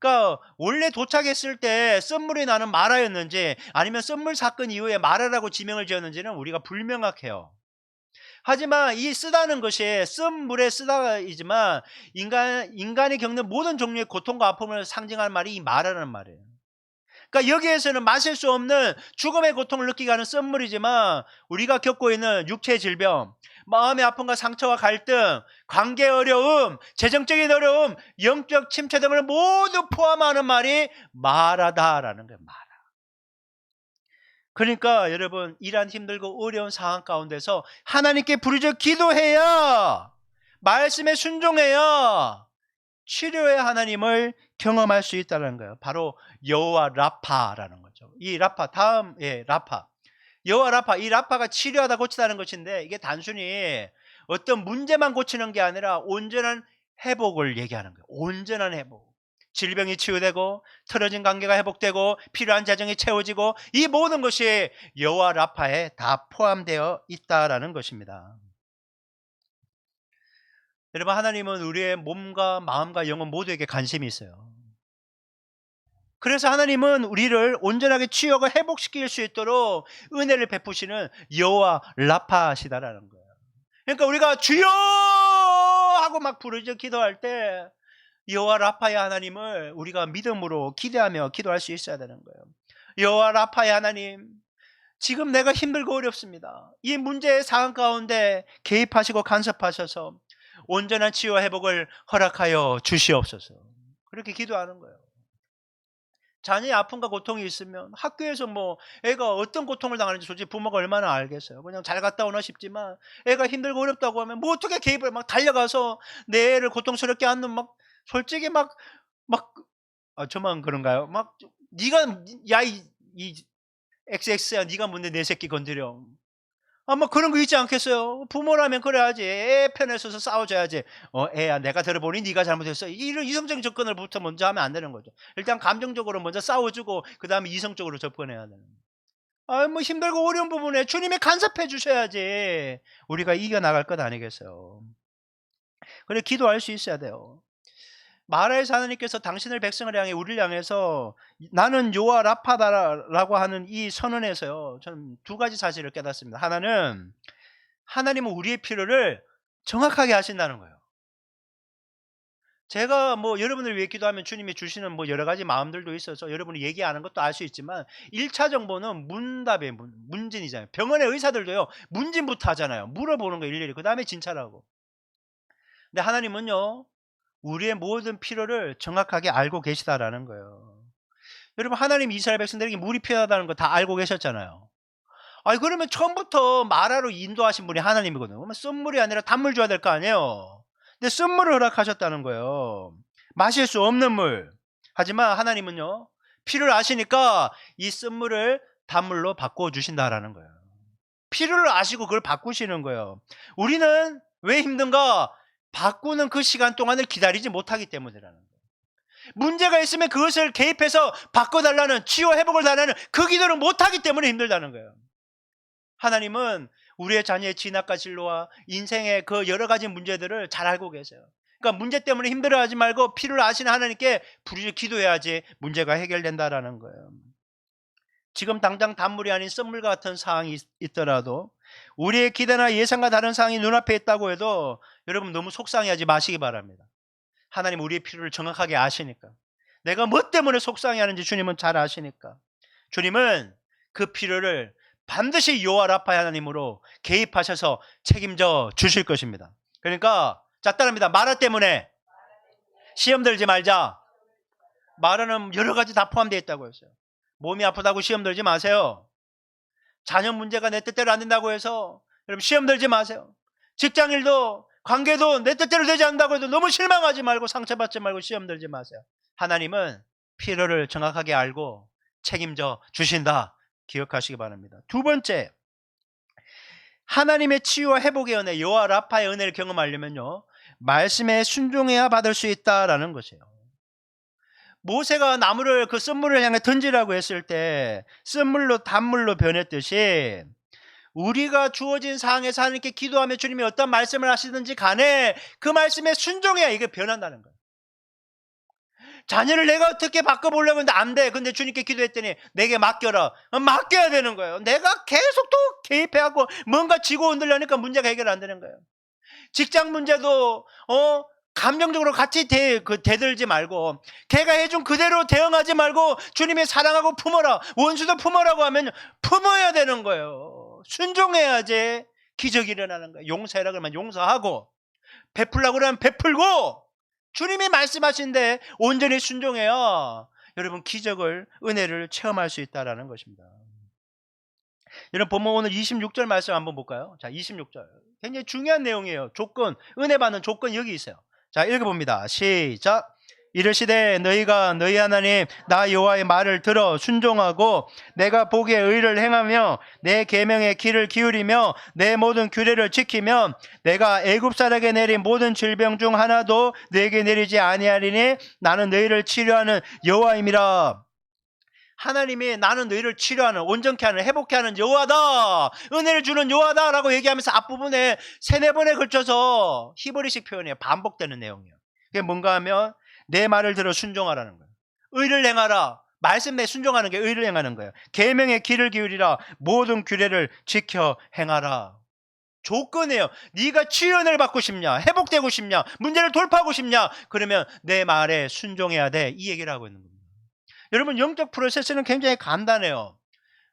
그러니까 원래 도착했을 때 쓴물이 나는 마라였는지 아니면 쓴물 사건 이후에 마라라고 지명을 지었는지는 우리가 불명확해요. 하지만 이 쓰다는 것이 쓴물의 쓰다이지만 인간이 겪는 모든 종류의 고통과 아픔을 상징하는 말이 이 마라라는 말이에요. 그러니까 여기에서는 마실 수 없는 죽음의 고통을 느끼게 하는 썸물이지만 우리가 겪고 있는 육체의 질병, 마음의 아픔과 상처와 갈등, 관계 어려움, 재정적인 어려움, 영적 침체 등을 모두 포함하는 말이 마라다라는 거예요. 마라. 그러니까 여러분, 이러한 힘들고 어려운 상황 가운데서 하나님께 부르짖어 기도해야, 말씀에 순종해야 치료의 하나님을 경험할 수 있다는 거예요. 바로 여호와 라파라는 거죠. 이 라파, 다음, 라파. 여호와 라파, 이 라파가 치료하다 고치다는 것인데 이게 단순히 어떤 문제만 고치는 게 아니라 온전한 회복을 얘기하는 거예요. 온전한 회복. 질병이 치유되고 틀어진 관계가 회복되고 필요한 재정이 채워지고 이 모든 것이 여호와 라파에 다 포함되어 있다라는 것입니다. 여러분, 하나님은 우리의 몸과 마음과 영혼 모두에게 관심이 있어요. 그래서 하나님은 우리를 온전하게 치유하고 회복시킬 수 있도록 은혜를 베푸시는 여호와 라파시다라는 거예요. 그러니까 우리가 주여 하고 막 부르짖어 기도할 때 여호와 라파의 하나님을 우리가 믿음으로 기대하며 기도할 수 있어야 되는 거예요. 여호와 라파의 하나님, 지금 내가 힘들고 어렵습니다. 이 문제의 상황 가운데 개입하시고 간섭하셔서 온전한 치유와 회복을 허락하여 주시옵소서. 그렇게 기도하는 거예요. 자녀의 아픔과 고통이 있으면 학교에서 뭐 애가 어떤 고통을 당하는지 솔직히 부모가 얼마나 알겠어요. 그냥 잘 갔다 오나 싶지만 애가 힘들고 어렵다고 하면 뭐 어떻게 개입을 막 달려가서 내 애를 고통스럽게 하는 막 솔직히 저만 그런가요? 막 네가 이 XX야, 네가 뭔데 내 새끼 건드려. 아마 그런 거 있지 않겠어요? 부모라면 그래야지. 애 편에 서서 싸워줘야지. 애야, 내가 들어보니 네가 잘못했어. 이런 이성적인 접근을부터 먼저 하면 안 되는 거죠. 일단 감정적으로 먼저 싸워주고 그 다음에 이성적으로 접근해야 되는 거예요. 뭐 힘들고 어려운 부분에 주님이 간섭해 주셔야지 우리가 이겨나갈 것 아니겠어요. 그래, 기도할 수 있어야 돼요. 마라에서 하나님께서 당신을 백성을 향해 우리를 향해서 나는 여호와 라파다라고 하는 이 선언에서요, 저는 두 가지 사실을 깨닫습니다. 하나는 하나님은 우리의 필요를 정확하게 하신다는 거예요. 제가 뭐 여러분을 위해 기도하면 주님이 주시는 뭐 여러 가지 마음들도 있어서 여러분이 얘기 안 한 것도 알 수 있지만 1차 정보는 문답의 문진이잖아요. 병원의 의사들도요, 문진부터 하잖아요. 물어보는 거 일일이. 그 다음에 진찰하고. 근데 하나님은요, 우리의 모든 필요를 정확하게 알고 계시다라는 거예요. 여러분, 하나님 이스라엘 백성들에게 물이 필요하다는 거 다 알고 계셨잖아요. 아니, 그러면 처음부터 마라로 인도하신 분이 하나님이거든요. 그러면 쓴물이 아니라 단물 줘야 될 거 아니에요. 근데 쓴물을 허락하셨다는 거예요. 마실 수 없는 물. 하지만 하나님은요, 필요를 아시니까 이 쓴물을 단물로 바꿔주신다라는 거예요. 필요를 아시고 그걸 바꾸시는 거예요. 우리는 왜 힘든가? 바꾸는 그 시간 동안을 기다리지 못하기 때문이라는 거예요. 문제가 있으면 그것을 개입해서 바꿔달라는, 치유 회복을 달라는 그 기도를 못하기 때문에 힘들다는 거예요. 하나님은 우리의 자녀의 진학과 진로와 인생의 그 여러 가지 문제들을 잘 알고 계세요. 그러니까 문제 때문에 힘들어하지 말고 필요를 아시는 하나님께 부르짖어 기도해야지 문제가 해결된다라는 거예요. 지금 당장 단물이 아닌 썸물 같은 상황이 있더라도, 우리의 기대나 예상과 다른 상황이 눈앞에 있다고 해도 여러분 너무 속상해하지 마시기 바랍니다. 하나님 우리의 필요를 정확하게 아시니까. 내가 뭐 때문에 속상해하는지 주님은 잘 아시니까. 주님은 그 필요를 반드시 여호와 라파 하나님으로 개입하셔서 책임져 주실 것입니다. 그러니까 자, 따라합니다. 마라 때문에 시험 들지 말자. 마라는 여러 가지 다 포함되어 있다고 했어요. 몸이 아프다고 시험 들지 마세요. 자녀 문제가 내 뜻대로 안 된다고 해서 여러분 시험 들지 마세요. 직장일도 관계도 내 뜻대로 되지 않는다고 해도 너무 실망하지 말고 상처받지 말고 시험 들지 마세요. 하나님은 필요를 정확하게 알고 책임져 주신다. 기억하시기 바랍니다. 두 번째, 하나님의 치유와 회복의 은혜, 여호와 라파의 은혜를 경험하려면요, 말씀에 순종해야 받을 수 있다라는 것이에요. 모세가 나무를 그 쓴물을 향해 던지라고 했을 때 쓴물로 단물로 변했듯이, 우리가 주어진 상황에서 하나님께 기도하며 주님이 어떤 말씀을 하시든지 간에 그 말씀에 순종해야 이게 변한다는 거예요. 자녀를 내가 어떻게 바꿔보려고 했는데 안 돼. 근데 주님께 기도했더니 내게 맡겨라. 맡겨야 되는 거예요. 내가 계속 또 개입해갖고 뭔가 지고 흔들려니까 문제가 해결 안 되는 거예요. 직장 문제도 감정적으로 같이 대들지 말고, 걔가 해준 그대로 대응하지 말고 주님이 사랑하고 품어라, 원수도 품어라고 하면 품어야 되는 거예요. 순종해야지 기적이 일어나는 거예요. 용서해라 그러면 용서하고, 베풀라고 그러면 베풀고, 주님이 말씀하신데 온전히 순종해야 여러분 기적을, 은혜를 체험할 수 있다는 것입니다. 여러분 본문 오늘 26절 말씀 한번 볼까요? 자, 26절 굉장히 중요한 내용이에요. 조건, 은혜 받는 조건 여기 있어요. 자, 읽어봅니다. 시작. 이르시되 너희가 너희 하나님 나 여호와의 말을 들어 순종하고 내가 보기에 의를 행하며 내 계명에 귀를 기울이며 내 모든 규례를 지키면 내가 애굽사람에게 내린 모든 질병 중 하나도 너에게 내리지 아니하리니 나는 너희를 치료하는 여호와임이라. 하나님이 나는 너희를 치료하는, 온전케 하는, 회복케 하는 여호와다, 은혜를 주는 여호와다 라고 얘기하면서 앞부분에 3-4번에 걸쳐서 히브리식 표현이에요. 반복되는 내용이에요. 그게 뭔가 하면 내 말을 들어 순종하라는 거예요. 의를 행하라. 말씀에 순종하는 게 의를 행하는 거예요. 계명에 귀를 기울이라. 모든 규례를 지켜 행하라. 조건이에요. 네가 치유를 받고 싶냐, 회복되고 싶냐, 문제를 돌파하고 싶냐, 그러면 내 말에 순종해야 돼. 이 얘기를 하고 있는 겁니다. 여러분, 영적 프로세스는 굉장히 간단해요.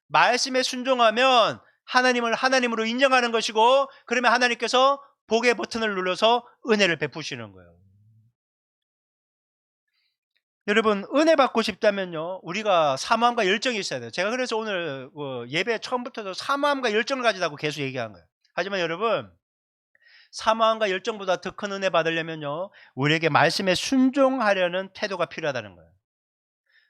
말씀에 순종하면 하나님을 하나님으로 인정하는 것이고, 그러면 하나님께서 복의 버튼을 눌러서 은혜를 베푸시는 거예요. 여러분, 은혜 받고 싶다면요, 우리가 사모함과 열정이 있어야 돼요. 제가 그래서 오늘 예배 처음부터도 사모함과 열정을 가지라고 계속 얘기한 거예요. 하지만 여러분, 사모함과 열정보다 더 큰 은혜 받으려면요, 우리에게 말씀에 순종하려는 태도가 필요하다는 거예요.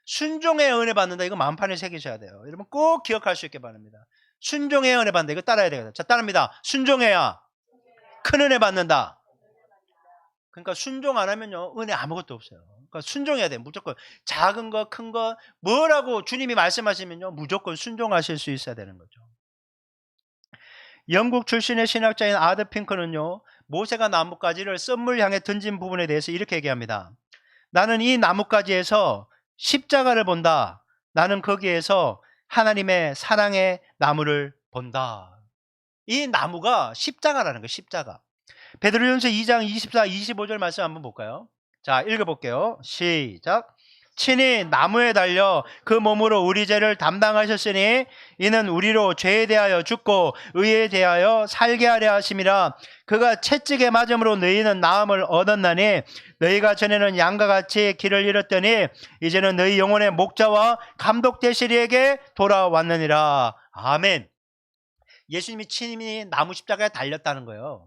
순종해야 은혜 받는다. 이거 마음판에 새기셔야 돼요. 여러분 꼭 기억할 수 있게 바랍니다. 순종해야 은혜 받는다. 이거 따라야 되거든요. 자, 따라합니다. 순종해야 큰 은혜 받는다. 그러니까 순종 안 하면요, 은혜 아무것도 없어요. 그러니까 순종해야 돼요. 무조건 작은 거, 큰 거, 뭐라고 주님이 말씀하시면요, 무조건 순종하실 수 있어야 되는 거죠. 영국 출신의 신학자인 아드 핑크는요, 모세가 나뭇가지를 썸물 향해 던진 부분에 대해서 이렇게 얘기합니다. 나는 이 나뭇가지에서 십자가를 본다. 나는 거기에서 하나님의 사랑의 나무를 본다. 이 나무가 십자가라는 거예요. 십자가. 베드로전서 2장 24, 25절 말씀 한번 볼까요? 자, 읽어볼게요. 시작. 친히 나무에 달려 그 몸으로 우리 죄를 담당하셨으니 이는 우리로 죄에 대하여 죽고 의에 대하여 살게 하려 하심이라. 그가 채찍에 맞음으로 너희는 나음을 얻었나니 너희가 전에는 양과 같이 길을 잃었더니 이제는 너희 영혼의 목자와 감독 되실 이에게 돌아왔느니라. 아멘. 예수님이 친히 나무 십자가에 달렸다는 거예요.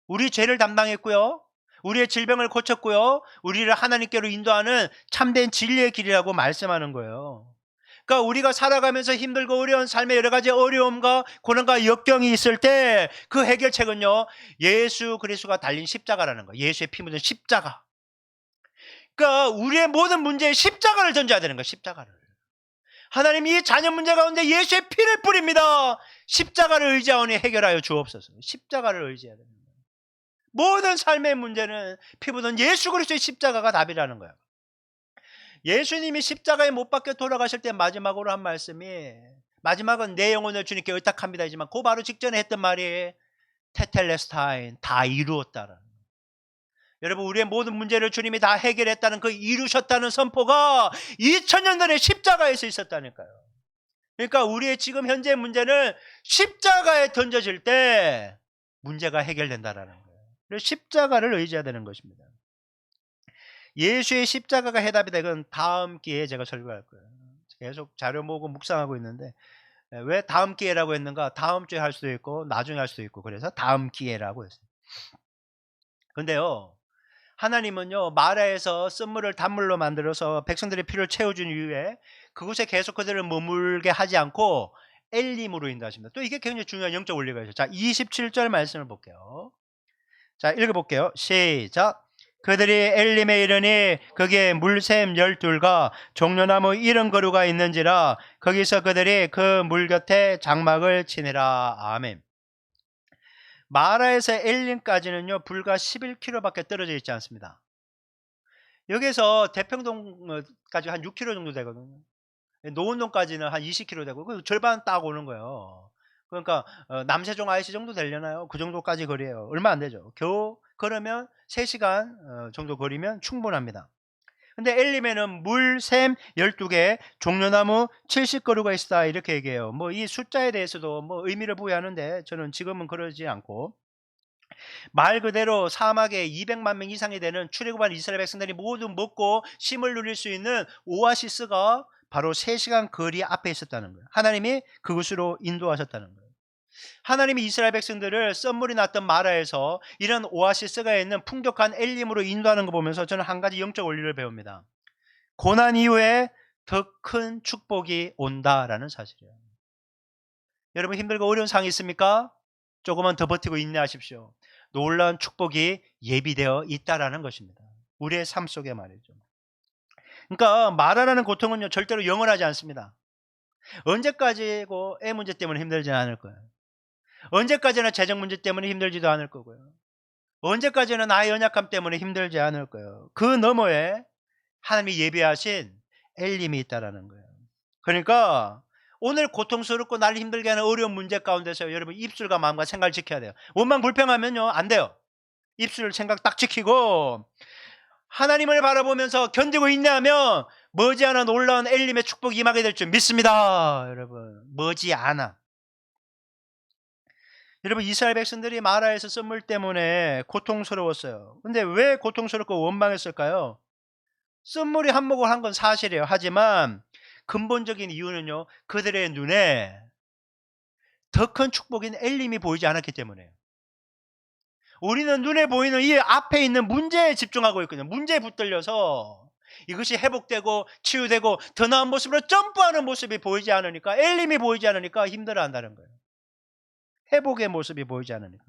우리 죄를 담당했고요. 우리의 질병을 고쳤고요. 우리를 하나님께로 인도하는 참된 진리의 길이라고 말씀하는 거예요. 그러니까 우리가 살아가면서 힘들고 어려운 삶의 여러 가지 어려움과 고난과 역경이 있을 때 그 해결책은요, 예수 그리스도가 달린 십자가라는 거예요. 예수의 피 묻은 십자가. 그러니까 우리의 모든 문제에 십자가를 던져야 되는 거예요. 십자가를. 하나님이 이 자녀 문제 가운데 예수의 피를 뿌립니다. 십자가를 의지하오니 해결하여 주옵소서. 십자가를 의지해야 됩니다. 모든 삶의 문제는 피 묻은 예수 그리스도의 십자가가 답이라는 거예요. 예수님이 십자가에 못 박혀 돌아가실 때 마지막으로 한 말씀이, 마지막은 내 영혼을 주님께 의탁합니다 하지만 그 바로 직전에 했던 말이 테텔레스타인, 다 이루었다라는 거예요. 여러분, 우리의 모든 문제를 주님이 다 해결했다는 그 이루셨다는 선포가 2000년 전에 십자가에서 있었다니까요. 그러니까 우리의 지금 현재 문제는 십자가에 던져질 때 문제가 해결된다라는 거예요. 그래서 십자가를 의지해야 되는 것입니다. 예수의 십자가가 해답이다. 이건 다음 기회에 제가 설교할 거예요. 계속 자료 모으고 묵상하고 있는데 왜 다음 기회라고 했는가? 다음 주에 할 수도 있고 나중에 할 수도 있고 그래서 다음 기회라고 했어요. 근데요, 하나님은요, 마라에서 쓴물을 단물로 만들어서 백성들의 피를 채워준 이후에 그곳에 계속 그들을 머물게 하지 않고 엘림으로 인도하십니다. 또 이게 굉장히 중요한 영적 원리가 있어요. 자, 27절 말씀을 볼게요. 자, 읽어볼게요. 시작. 그들이 엘림에 이르니 거기에 물샘 12과 종려나무 70그루가 있는지라 거기서 그들이 그 물 곁에 장막을 치니라. 아멘. 마라에서 엘림까지는요, 불과 11km밖에 떨어져 있지 않습니다. 여기서 대평동까지 한 6km 정도 되거든요. 노원동까지는 한 20km 되고 그 절반 딱 오는 거예요. 그러니까 남세종 IC 정도 되려나요? 그 정도까지 거리예요. 얼마 안 되죠. 겨우 걸으면 3시간 정도 거리면 충분합니다. 근데 엘림에는 물샘 12개, 종려나무 70그루가 있다 이렇게 얘기해요. 뭐 이 숫자에 대해서도 뭐 의미를 부여하는데 저는 지금은 그러지 않고, 말 그대로 사막에 200만 명 이상이 되는 출애굽한 이스라엘 백성들이 모두 먹고 쉼을 누릴 수 있는 오아시스가 바로 3시간 거리 앞에 있었다는 거예요. 하나님이 그곳으로 인도하셨다는 거예요. 하나님이 이스라엘 백성들을 썸물이 났던 마라에서 이런 오아시스가 있는 풍족한 엘림으로 인도하는 거 보면서 저는 한 가지 영적 원리를 배웁니다. 고난 이후에 더 큰 축복이 온다라는 사실이에요. 여러분, 힘들고 어려운 상황이 있습니까? 조금만 더 버티고 인내하십시오. 놀라운 축복이 예비되어 있다라는 것입니다. 우리의 삶 속에 말이죠. 그러니까 마라라는 고통은요, 절대로 영원하지 않습니다. 언제까지고 애 문제 때문에 힘들지는 않을 거예요. 언제까지나 재정 문제 때문에 힘들지도 않을 거고요. 언제까지나 나의 연약함 때문에 힘들지 않을 거예요. 그 너머에 하나님이 예비하신 엘림이 있다라는 거예요. 그러니까 오늘 고통스럽고 나를 힘들게 하는 어려운 문제 가운데서 여러분 입술과 마음과 생각을 지켜야 돼요. 원망 불평하면요 안 돼요. 입술 생각 딱 지키고 하나님을 바라보면서 견디고 인내하면 머지않아 놀라운 엘림의 축복이 임하게 될 줄 믿습니다. 여러분, 머지않아. 여러분, 이스라엘 백성들이 마라에서 썸물 때문에 고통스러웠어요. 근데 왜 고통스럽고 원망했을까요? 썸물이 한몫을 한 건 사실이에요. 하지만 근본적인 이유는요, 그들의 눈에 더 큰 축복인 엘림이 보이지 않았기 때문에요. 우리는 눈에 보이는 이 앞에 있는 문제에 집중하고 있거든요. 문제에 붙들려서 이것이 회복되고 치유되고 더 나은 모습으로 점프하는 모습이 보이지 않으니까, 엘림이 보이지 않으니까 힘들어한다는 거예요. 회복의 모습이 보이지 않으니까.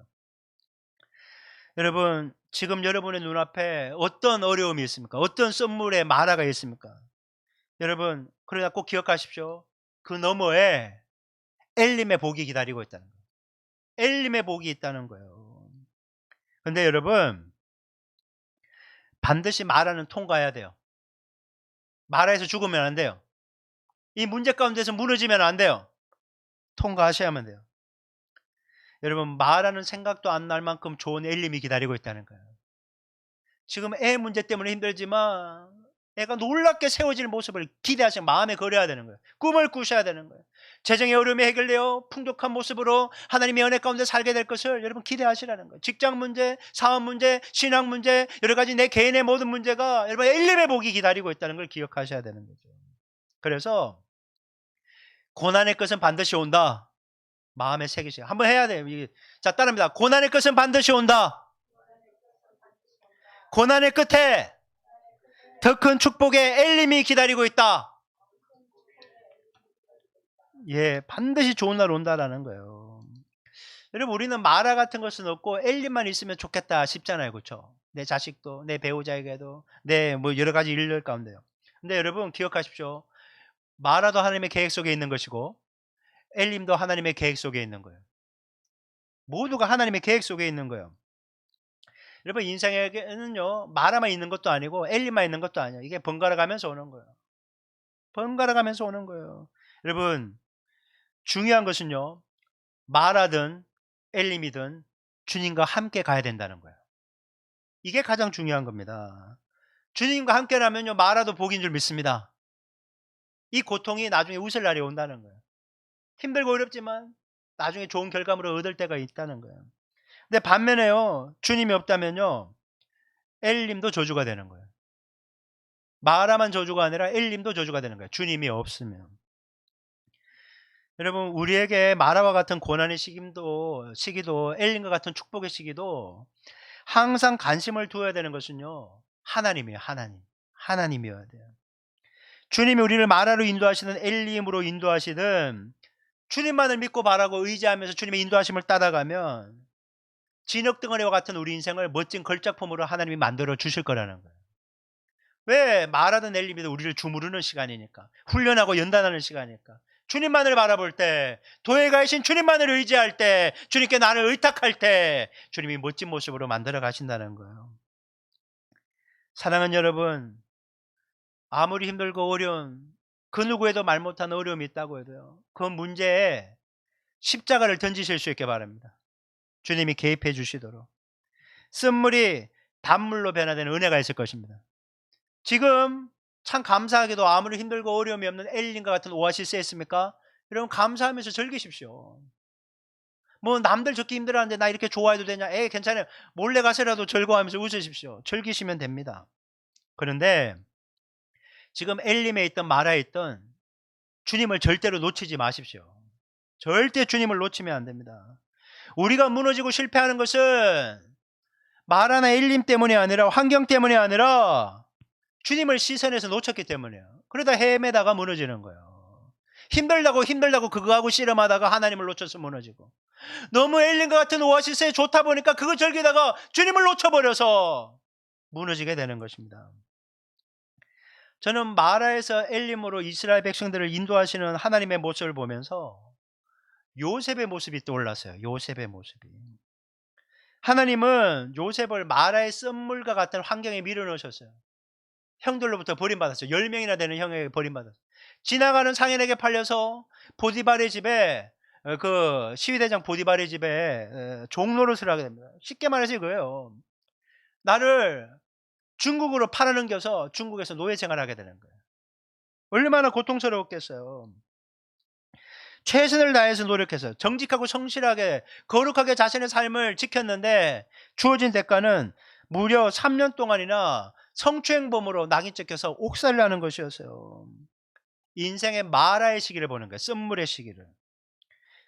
여러분, 지금 여러분의 눈앞에 어떤 어려움이 있습니까? 어떤 썸물의 마라가 있습니까? 여러분, 그러나 꼭 기억하십시오. 그 너머에 엘림의 복이 기다리고 있다는 거예요. 엘림의 복이 있다는 거예요. 근데 여러분, 반드시 마라는 통과해야 돼요. 마라에서 죽으면 안 돼요. 이 문제 가운데서 무너지면 안 돼요. 통과하셔야만 돼요. 여러분, 마라는 생각도 안 날 만큼 좋은 엘림이 기다리고 있다는 거예요. 지금 애 문제 때문에 힘들지만 애가 놀랍게 세워지는 모습을 기대하시고 마음에 걸어야 되는 거예요. 꿈을 꾸셔야 되는 거예요. 재정의 어려움이 해결되어 풍족한 모습으로 하나님의 은혜 가운데 살게 될 것을 여러분 기대하시라는 거예요. 직장 문제, 사업 문제, 신앙 문제, 여러 가지 내 개인의 모든 문제가 여러분 엘림의 복이 기다리고 있다는 걸 기억하셔야 되는 거죠. 그래서 고난의 것은 반드시 온다. 마음에 새기세요. 한번 해야 돼요. 자, 따라합니다. 고난의 것은 반드시 온다. 고난의 끝에 더 큰 축복의 엘림이 기다리고 있다. 예, 반드시 좋은 날 온다라는 거예요. 여러분, 우리는 마라 같은 것은 없고 엘림만 있으면 좋겠다 싶잖아요. 그렇죠? 내 자식도, 내 배우자에게도, 내 뭐 여러 가지 일들 가운데요. 근데 여러분 기억하십시오. 마라도 하나님의 계획 속에 있는 것이고 엘림도 하나님의 계획 속에 있는 거예요. 모두가 하나님의 계획 속에 있는 거예요. 여러분, 인생에게는요, 마라만 있는 것도 아니고 엘림만 있는 것도 아니에요. 이게 번갈아 가면서 오는 거예요. 번갈아 가면서 오는 거예요. 여러분, 중요한 것은요, 마라든 엘림이든 주님과 함께 가야 된다는 거예요. 이게 가장 중요한 겁니다. 주님과 함께라면요, 마라도 복인 줄 믿습니다. 이 고통이 나중에 웃을 날이 온다는 거예요. 힘들고 어렵지만 나중에 좋은 결과물을 얻을 때가 있다는 거예요. 근데 반면에요, 주님이 없다면요, 엘림도 저주가 되는 거예요. 마라만 저주가 아니라 엘림도 저주가 되는 거예요. 주님이 없으면. 여러분, 우리에게 마라와 같은 고난의 시기도 엘림과 같은 축복의 시기도 항상 관심을 두어야 되는 것은요, 하나님이에요. 하나님이어야 돼요. 주님이 우리를 마라로 인도하시든 엘림으로 인도하시든 주님만을 믿고 바라고 의지하면서 주님의 인도하심을 따라가면 진흙덩어리와 같은 우리 인생을 멋진 걸작품으로 하나님이 만들어 주실 거라는 거예요. 왜? 마라든 엘림이든 우리를 주무르는 시간이니까, 훈련하고 연단하는 시간이니까, 주님만을 바라볼 때, 도에 가신 주님만을 의지할 때, 주님께 나를 의탁할 때 주님이 멋진 모습으로 만들어 가신다는 거예요. 사랑하는 여러분, 아무리 힘들고 어려운 그 누구에도 말 못한 어려움이 있다고 해도요, 그 문제에 십자가를 던지실 수 있게 바랍니다. 주님이 개입해 주시도록. 쓴물이 단물로 변화되는 은혜가 있을 것입니다. 지금 참 감사하게도 아무리 힘들고 어려움이 없는 엘림과 같은 오아시스에 있습니까? 여러분, 감사하면서 즐기십시오. 뭐 남들 적기 힘들어하는데 나 이렇게 좋아해도 되냐? 괜찮아요. 몰래 가서라도 즐거워하면서 웃으십시오. 즐기시면 됩니다. 그런데 지금 엘림에 있던 마라에 있던 주님을 절대로 놓치지 마십시오. 절대 주님을 놓치면 안 됩니다. 우리가 무너지고 실패하는 것은 마라나 엘림 때문이 아니라 환경 때문이 아니라 주님을 시선에서 놓쳤기 때문이에요. 그러다 헤매다가 무너지는 거예요. 힘들다고 그거하고 씨름하다가 하나님을 놓쳐서 무너지고, 너무 엘림과 같은 오아시스에 좋다 보니까 그거 즐기다가 주님을 놓쳐버려서 무너지게 되는 것입니다. 저는 마라에서 엘림으로 이스라엘 백성들을 인도하시는 하나님의 모습을 보면서 요셉의 모습이 떠올랐어요. 요셉의 모습이. 하나님은 요셉을 마라의 쓴물과 같은 환경에 밀어넣으셨어요. 형들로부터 버림받았어요. 10명이나 되는 형에게 버림받았어요. 지나가는 상인에게 팔려서 보디발의 집에, 그 시위대장 보디발의 집에 종노릇을 하게 됩니다. 쉽게 말해서 이거예요. 나를 중국으로 팔아넘겨서 중국에서 노예 생활하게 되는 거예요. 얼마나 고통스러웠겠어요. 최선을 다해서 노력해서 정직하고 성실하게 거룩하게 자신의 삶을 지켰는데 주어진 대가는 무려 3년 동안이나 성추행범으로 낙인 찍혀서 옥살이를 하는 것이었어요. 인생의 마라의 시기를 보는 거예요. 쓴물의 시기를.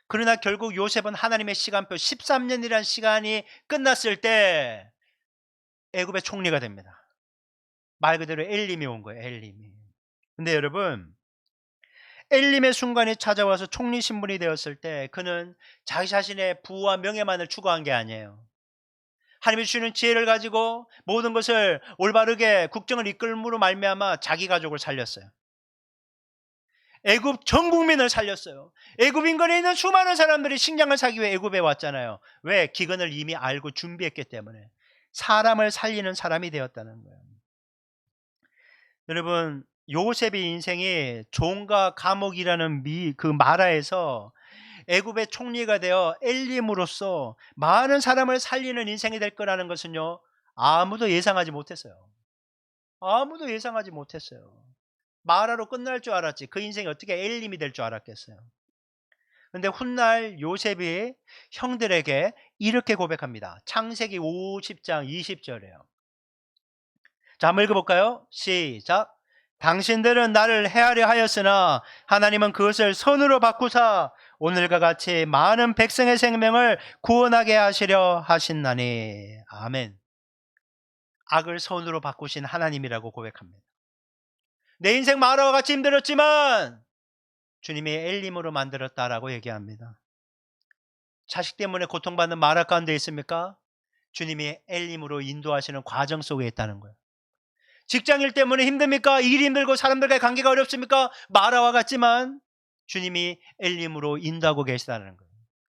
그러나 결국 요셉은 하나님의 시간표 13년이라는 시간이 끝났을 때 애굽의 총리가 됩니다. 말 그대로 엘림이 온 거예요. 엘림이. 근데 여러분, 엘림의 순간이 찾아와서 총리 신분이 되었을 때 그는 자기 자신의 부와 명예만을 추구한 게 아니에요. 하나님이 주시는 지혜를 가지고 모든 것을 올바르게 국정을 이끌므로 말미암아 자기 가족을 살렸어요. 애굽 전 국민을 살렸어요. 애굽 인근에 있는 수많은 사람들이 식량을 사기 위해 애굽에 왔잖아요. 왜? 기근을 이미 알고 준비했기 때문에. 사람을 살리는 사람이 되었다는 거예요. 여러분, 요셉의 인생이 종과 감옥이라는 그 마라에서 애굽의 총리가 되어 엘림으로서 많은 사람을 살리는 인생이 될 거라는 것은요, 아무도 예상하지 못했어요. 아무도 예상하지 못했어요. 마라로 끝날 줄 알았지 그 인생이 어떻게 엘림이 될 줄 알았겠어요. 그런데 훗날 요셉이 형들에게 이렇게 고백합니다. 창세기 50장 20절에요. 자, 한번 읽어볼까요? 시작. 당신들은 나를 해하려 하였으나 하나님은 그것을 선으로 바꾸사 오늘과 같이 많은 백성의 생명을 구원하게 하시려 하신나니. 아멘. 악을 선으로 바꾸신 하나님이라고 고백합니다. 내 인생 마라와 같이 힘들었지만 주님이 엘림으로 만들었다라고 얘기합니다. 자식 때문에 고통받는 마라 가운데 있습니까? 주님이 엘림으로 인도하시는 과정 속에 있다는 거예요. 직장일 때문에 힘듭니까? 일이 힘들고 사람들과의 관계가 어렵습니까? 마라와 같지만 주님이 엘림으로 인도하고 계시다는 거예요.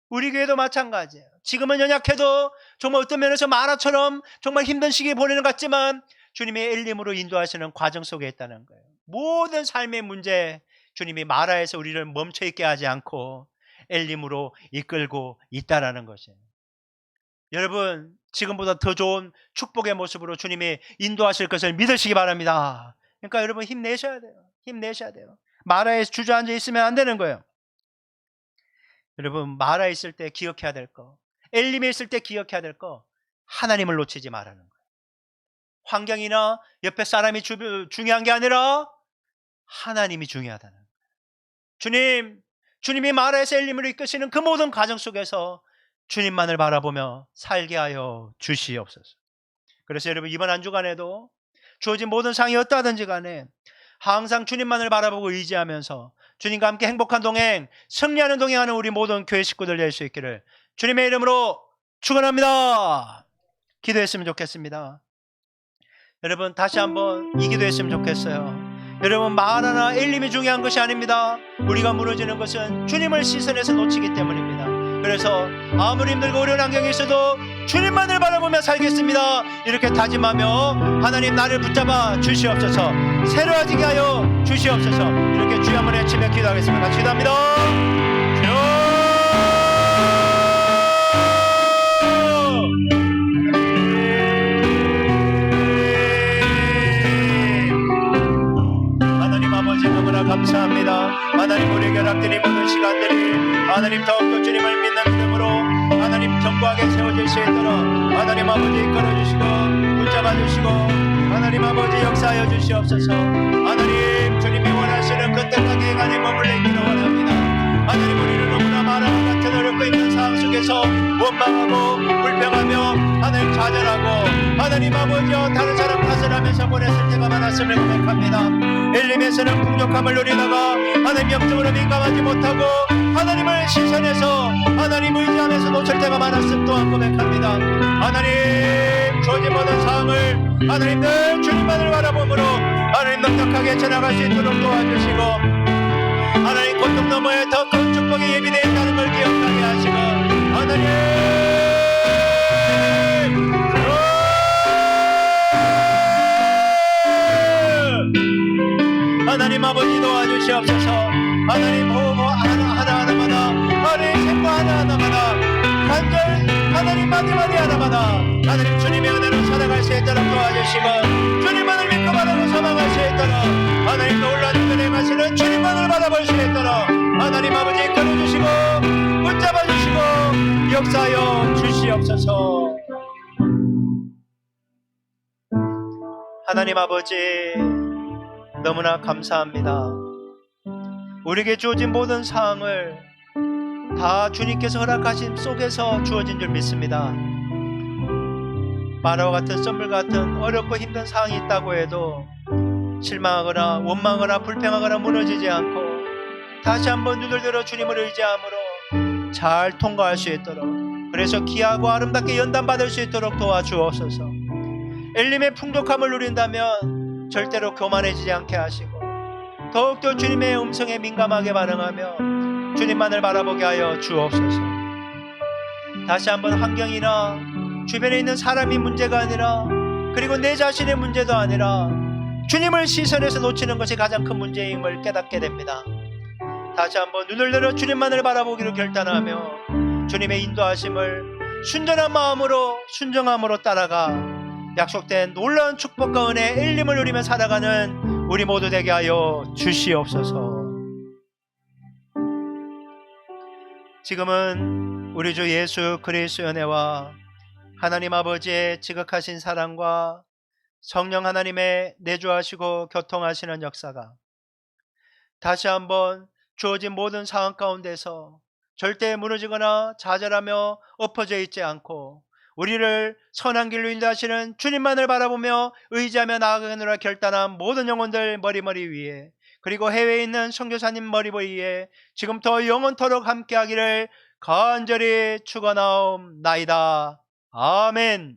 우리 교회도 마찬가지예요. 지금은 연약해도 정말 어떤 면에서 마라처럼 정말 힘든 시기 보내는 것 같지만 주님이 엘림으로 인도하시는 과정 속에 있다는 거예요. 모든 삶의 문제 주님이 마라에서 우리를 멈춰있게 하지 않고 엘림으로 이끌고 있다라는 것이에요. 여러분, 지금보다 더 좋은 축복의 모습으로 주님이 인도하실 것을 믿으시기 바랍니다. 그러니까 여러분 힘내셔야 돼요. 힘내셔야 돼요. 마라에 주저앉아 있으면 안 되는 거예요. 여러분, 마라에 있을 때 기억해야 될 거, 엘림에 있을 때 기억해야 될 거, 하나님을 놓치지 말라는 거예요. 환경이나 옆에 사람이 중요한 게 아니라 하나님이 중요하다는 거예요. 주님이 마라에서 엘림으로 이끄시는 그 모든 과정 속에서 주님만을 바라보며 살게 하여 주시옵소서. 그래서 여러분, 이번 한 주간에도 주어진 모든 상이 어떠하든지 간에 항상 주님만을 바라보고 의지하면서 주님과 함께 행복한 동행, 승리하는 동행하는 우리 모든 교회 식구들 될 수 있기를 주님의 이름으로 축원합니다. 기도했으면 좋겠습니다. 여러분, 다시 한번 이 기도했으면 좋겠어요. 여러분, 마라나 엘림이 중요한 것이 아닙니다. 우리가 무너지는 것은 주님을 시선에서 놓치기 때문입니다. 그래서 아무리 힘들고 어려운 환경이 있어도 주님만을 바라보며 살겠습니다, 이렇게 다짐하며 하나님 나를 붙잡아 주시옵소서, 새로워지게 하여 주시옵소서, 이렇게 주여 한번 외치며 기도하겠습니다. 같이 기도합니다. 하나님 아버지, 너무나 감사합니다. 하나님, 우리 결합된 이 모든 시간들이 하나님 더욱더 주님을 믿는 믿음으로 하나님 견고하게 세워질 수 있도록 하나님 아버지 이끌어주시고 붙잡아주시고 하나님 아버지 역사하여 주시옵소서. 하나님, 주님이 원하시는 그 뜻하게 행하니 머물러 있기를 원합니다. 하나님, 우리는 너무나 마라와 같은 어렵고 힘든 상황 속에서 원망하고 불평하며 하나님 좌절하고 하나님 아버지여 다른 사람 탓을 하면서 보냈을 때가 많았음을 고백합니다. 엘림에서는 풍족함을 누리다가 하나님 영적으로 민감하지 못하고 하나님을 시선해서 하나님 의지하면서 놓칠 때가 많았음 또한 고백합니다. 하나님, 주어진 모든 상황을 하나님 늘 주님만을 바라보므로 하나님 넉넉하게 지나갈 수 있도록 도와주시고 하나님 고통 너머에 더 큰 축복이 예비되어 있다는 걸 기억하게 하시고 하나님 아버지 도와주시옵소서. 하나님 호흡 하나하나마다 하나님 생각 하나하나마다 간절 하나님 마디마디 하나마다 하나님 주님의 은혜로 살아갈 수 있도록 도와주시고 주님만을 믿고 바라고 사망할 수 있도록 하나님 놀라는 은혜 마시는 주님만을 바라볼 수 있도록 하나님 아버지 이끌어주시고 붙잡아주시고 역사하여 주시옵소서. 하나님 아버지, 너무나 감사합니다. 우리에게 주어진 모든 상황을 다 주님께서 허락하신 속에서 주어진 줄 믿습니다. 마라와 같은 썸물 같은 어렵고 힘든 상황이 있다고 해도 실망하거나 원망하거나 불평하거나 무너지지 않고 다시 한번 눈을 들어 주님을 의지함으로 잘 통과할 수 있도록, 그래서 귀하고 아름답게 연단받을 수 있도록 도와주옵소서. 엘림의 풍족함을 누린다면 절대로 교만해지지 않게 하시고 더욱더 주님의 음성에 민감하게 반응하며 주님만을 바라보게 하여 주옵소서. 다시 한번 환경이나 주변에 있는 사람이 문제가 아니라, 그리고 내 자신의 문제도 아니라 주님을 시선에서 놓치는 것이 가장 큰 문제임을 깨닫게 됩니다. 다시 한번 눈을 들어 주님만을 바라보기로 결단하며 주님의 인도하심을 순전한 마음으로 순종함으로 따라가 약속된 놀라운 축복과 은혜의 일림을 누리며 살아가는 우리 모두 되게 하여 주시옵소서. 지금은 우리 주 예수 그리스도의 은혜와 하나님 아버지의 지극하신 사랑과 성령 하나님의 내주하시고 교통하시는 역사가 다시 한번 주어진 모든 상황 가운데서 절대 무너지거나 좌절하며 엎어져 있지 않고 우리를 선한 길로 인도하시는 주님만을 바라보며 의지하며 나아가느라 결단한 모든 영혼들 머리머리 위에, 그리고 해외에 있는 선교사님 머리머리 위에 지금부터 영원토록 함께하기를 간절히 축원하옵나이다. 아멘.